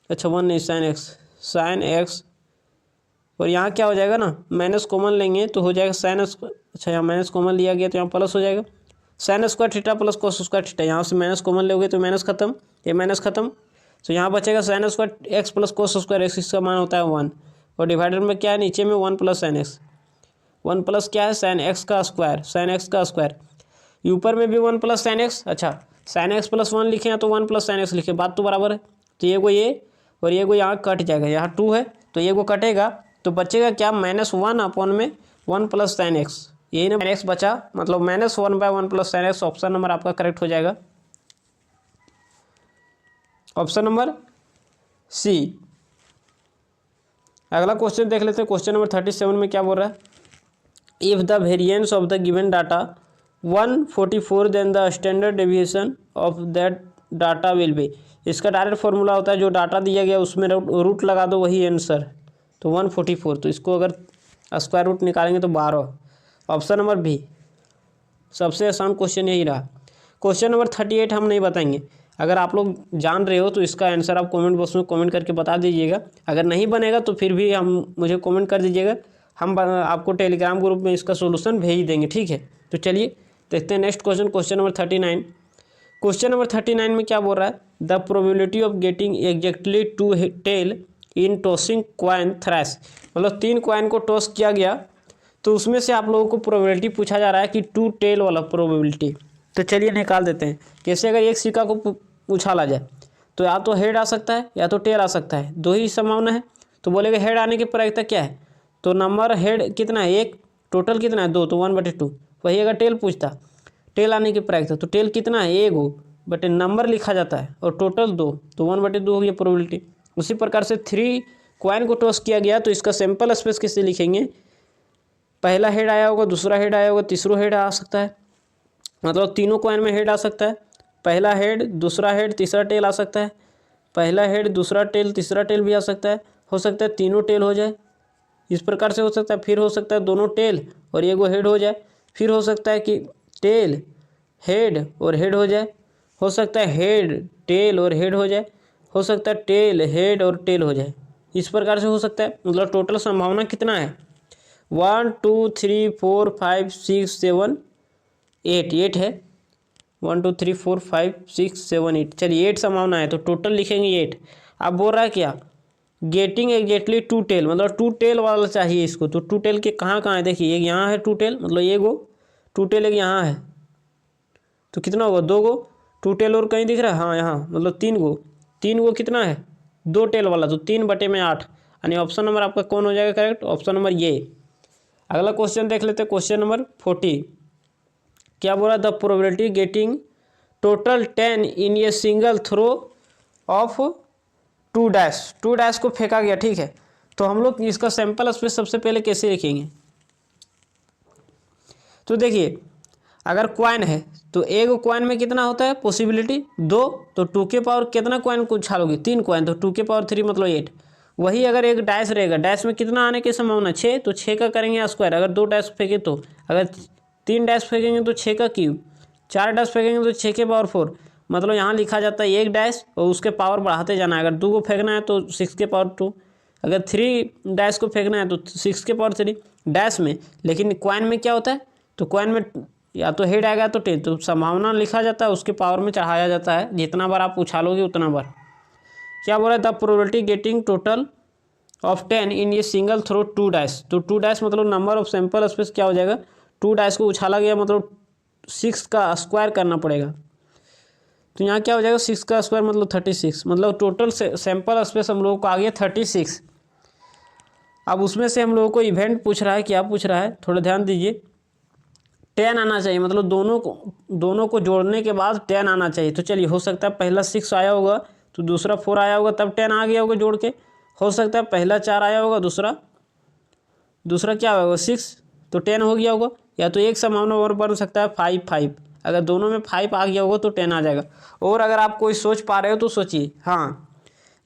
अच्छा 1 नहीं साइन एक्स, और यहाँ क्या हो जाएगा ना माइनस कॉमन लेंगे तो हो जाएगा साइन, अच्छा यहाँ माइनस कॉमन लिया गया तो यहाँ प्लस हो जाएगा sine square theta plus cos square theta, यहाँ से माइनस कॉमन लोगे तो माइनस खत्म, ये माइनस खत्म, तो यहाँ बचेगा sine square x plus cos square x, इसका मान होता है 1, और डिवाइडर में क्या है नीचे में 1 प्लस साइन एक्स, 1 प्लस क्या है साइन एक्स का स्क्वायर, साइन एक्स का स्क्वायर, ऊपर में भी 1 प्लस साइन एक्स, अच्छा साइन एक्स प्लस 1 लिखे हैं तो 1 प्लस साइन एक्स लिखे, बात तो बराबर है। तो ये और ये को यहाँ कट जाएगा, यहाँ 2 है तो ये को कटेगा तो बचेगा क्या -1 अपॉन में 1 प्लस साइन एक्स, यही ना एक्स बचा मतलब -1/1 plus sine x, option number आपका करेक्ट हो जाएगा, ऑप्शन नंबर सी। अगला क्वेश्चन देख लेते हैं, क्वेश्चन नंबर 37 में क्या बोल रहा है, if the variance of the given data 144 then the standard deviation of that data will be, इसका डायरेक्ट फॉर्मूला होता है जो डाटा दिया गया उसमें रूट लगा दो वही आंसर, तो 144, तो इसको अगर स्क्वायर रूट निकालेंगे तो 12, ऑप्शन नंबर बी, सबसे आसान क्वेश्चन यही रहा। क्वेश्चन नंबर 38 हम नहीं बताएंगे, अगर आप लोग जान रहे हो तो इसका आंसर आप कमेंट बॉक्स में कमेंट करके बता दीजिएगा, अगर नहीं बनेगा तो फिर भी हम मुझे कमेंट कर दीजिएगा, हम आपको टेलीग्राम ग्रुप में इसका सोल्यूशन भेज देंगे, ठीक है। तो चलिए देखते हैं next question, question number 39। Question number 39 में क्या बोल रहा है, the probability of getting exactly 2 tail in tossing coin thrice, मतलब 3 क्वाइन को टॉस किया गया तो उसमें से आप लोगों को प्रोबेबिलिटी पूछा जा रहा है कि 2 टेल वाला प्रोबेबिलिटी, तो चलिए निकाल देते हैं कैसे। अगर एक सिक्का को उछाला जाए तो या तो हेड आ सकता है या तो टेल आ सकता है, 2 ही संभावना है, तो बोलेगा हेड आने की प्रायिकता क्या है, तो नंबर हेड कितना है 1, टोटल कितना है 2, तो 1/2, वही अगर टेल पूछता टेल आने की प्रायिकता तो टेल कितना है 1 बटे नंबर लिखा जाता है और टोटल 2, तो 1/2 हो गया प्रोबेबिलिटी। उसी प्रकार से 3 क्वाइन को टॉस किया गया तो इसका सैंपल स्पेस किससे लिखेंगे, पहला हेड आया होगा, दूसरा हेड आया होगा, तीसरा हेड आ सकता है, मतलब तीनों क्वाइन में हेड आ सकता है, पहला हेड दूसरा हेड तीसरा टेल आ सकता है, पहला हेड दूसरा टेल तीसरा टेल भी आ सकता है, हो सकता है तीनों टेल हो जाए, इस प्रकार से हो सकता है, फिर हो सकता है दोनों टेल और ये वो हेड हो जाए, फिर हो सकता है कि टेल हेड और हेड हो जाए, हो सकता है हेड टेल और हेड हो जाए, हो सकता है टेल हेड और टेल हो जाए, इस प्रकार से हो सकता है। मतलब टोटल संभावना कितना है 1 2 3 4 5 6 7 8 है, 1 2 3 4 5 6 7 8, चलिए 8 संभावना है तो टोटल लिखेंगे 8। अब बोल रहा है क्या गेटिंग एग्जैक्टली टू टेल, मतलब टू टेल वाला चाहिए इसको। तो टू टेल के कहाँ कहाँ है देखिए, एक यहाँ है टू टेल, मतलब ये गो टू टेल एक यहाँ है, तो कितना होगा 2 गो टू टेल। और कहीं दिख रहा है, हाँ यहाँ मतलब 3 गो कितना है 2 टेल वाला, तो 3/8, यानी ऑप्शन नंबर आपका कौन हो जाएगा करेक्ट, ऑप्शन नंबर ये। अगला क्वेश्चन देख लेते हैं, क्वेश्चन नंबर 40। क्या बोला, the probability getting total 10 in a single throw of 2 dice को फेंका गया, ठीक है। तो हम लोग इसका सैंपल स्पेस सबसे पहले कैसे लिखेंगे, तो देखिए अगर क्वाइन है तो एक क्वाइन में कितना होता है पॉसिबिलिटी 2, तो 2 के पावर कितना क्वाइन को उछालोगे 3 क्वाइन, तो 2 के पावर 3 मतलब 8। वही अगर एक डैश रहेगा, डैश में कितना आने की संभावना 6, तो 6 का करेंगे स्क्वायर। अगर 2 डैश फेंके तो, अगर 3 डैश फेंकेंगे तो 6 का क्यूब, 4 डैश फेंकेंगे तो 6 के पावर 4। मतलब यहाँ लिखा जाता है एक डैश और उसके पावर बढ़ाते जाना है। अगर 2 को फेंकना है तो 6 के पावर 2, अगर 3 डैश को फेंकना है तो 6 के पावर 3 डैश में। लेकिन क्वाइन में क्या होता है, तो क्वाइन में या तो हेड आएगा तो टेल, तो संभावना लिखा जाता है उसके पावर में चढ़ाया जाता है, जितना बार आप उछालोगे उतना बार। क्या बोला, the probability getting total of 10 इन ये सिंगल थ्रो 2 डैश, तो 2 डैश मतलब नंबर ऑफ सैंपल स्पेस क्या हो जाएगा, 2 डैश को उछाला गया मतलब 6 का स्क्वायर करना पड़ेगा। तो यहाँ क्या हो जाएगा 6 का स्क्वायर मतलब 36, मतलब टोटल सैंपल स्पेस हम लोगों को आ गया 36। अब उसमें से हम लोगों को इवेंट पूछ रहा है, क्या पूछ रहा है थोड़ा ध्यान दीजिए, 10 आना चाहिए, मतलब दोनों को जोड़ने के बाद 10 आना चाहिए। तो चलिए हो सकता है पहला 6 आया होगा तो दूसरा 4 आया होगा तब 10 आ गया होगा जोड़ के, हो सकता है पहला 4 आया होगा दूसरा क्या होगा 6 तो 10 हो गया होगा, या तो एक संभावना और बन सकता है 5, अगर दोनों में 5 आ गया होगा तो 10 आ जाएगा। और अगर आप कोई सोच पा रहे हो तो सोचिए, हाँ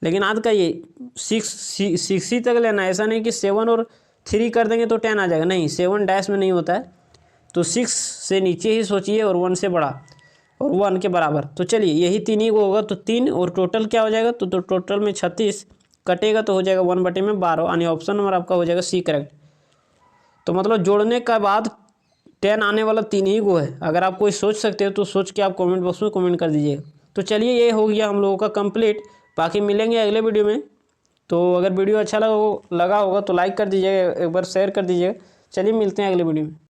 लेकिन आज का ये 6 ही तक लेना है, ऐसा नहीं कि 7 और 3 कर देंगे तो 10 आ जाएगा, नहीं 7 डैश में नहीं होता है। तो 6 से नीचे ही सोचिए और 1 से बड़ा और 1 के बराबर। तो चलिए यही 3 ही को होगा, तो 3 और टोटल क्या हो जाएगा, तो टोटल में 36 कटेगा तो हो जाएगा 1/12, यानी ऑप्शन नंबर आपका हो जाएगा सी करेक्ट। तो मतलब जोड़ने के बाद 10 आने वाला 3 ही को है। अगर आप कोई सोच सकते हो तो सोच के आप कमेंट बॉक्स में कमेंट कर दीजिएगा। तो चलिए ये हो गया हम लोगों का कंप्लीट, बाकी मिलेंगे अगले वीडियो में। तो अगर वीडियो अच्छा लगा होगा तो लाइक कर दीजिएगा, एक बार शेयर कर दीजिएगा। चलिए मिलते हैं अगले वीडियो में।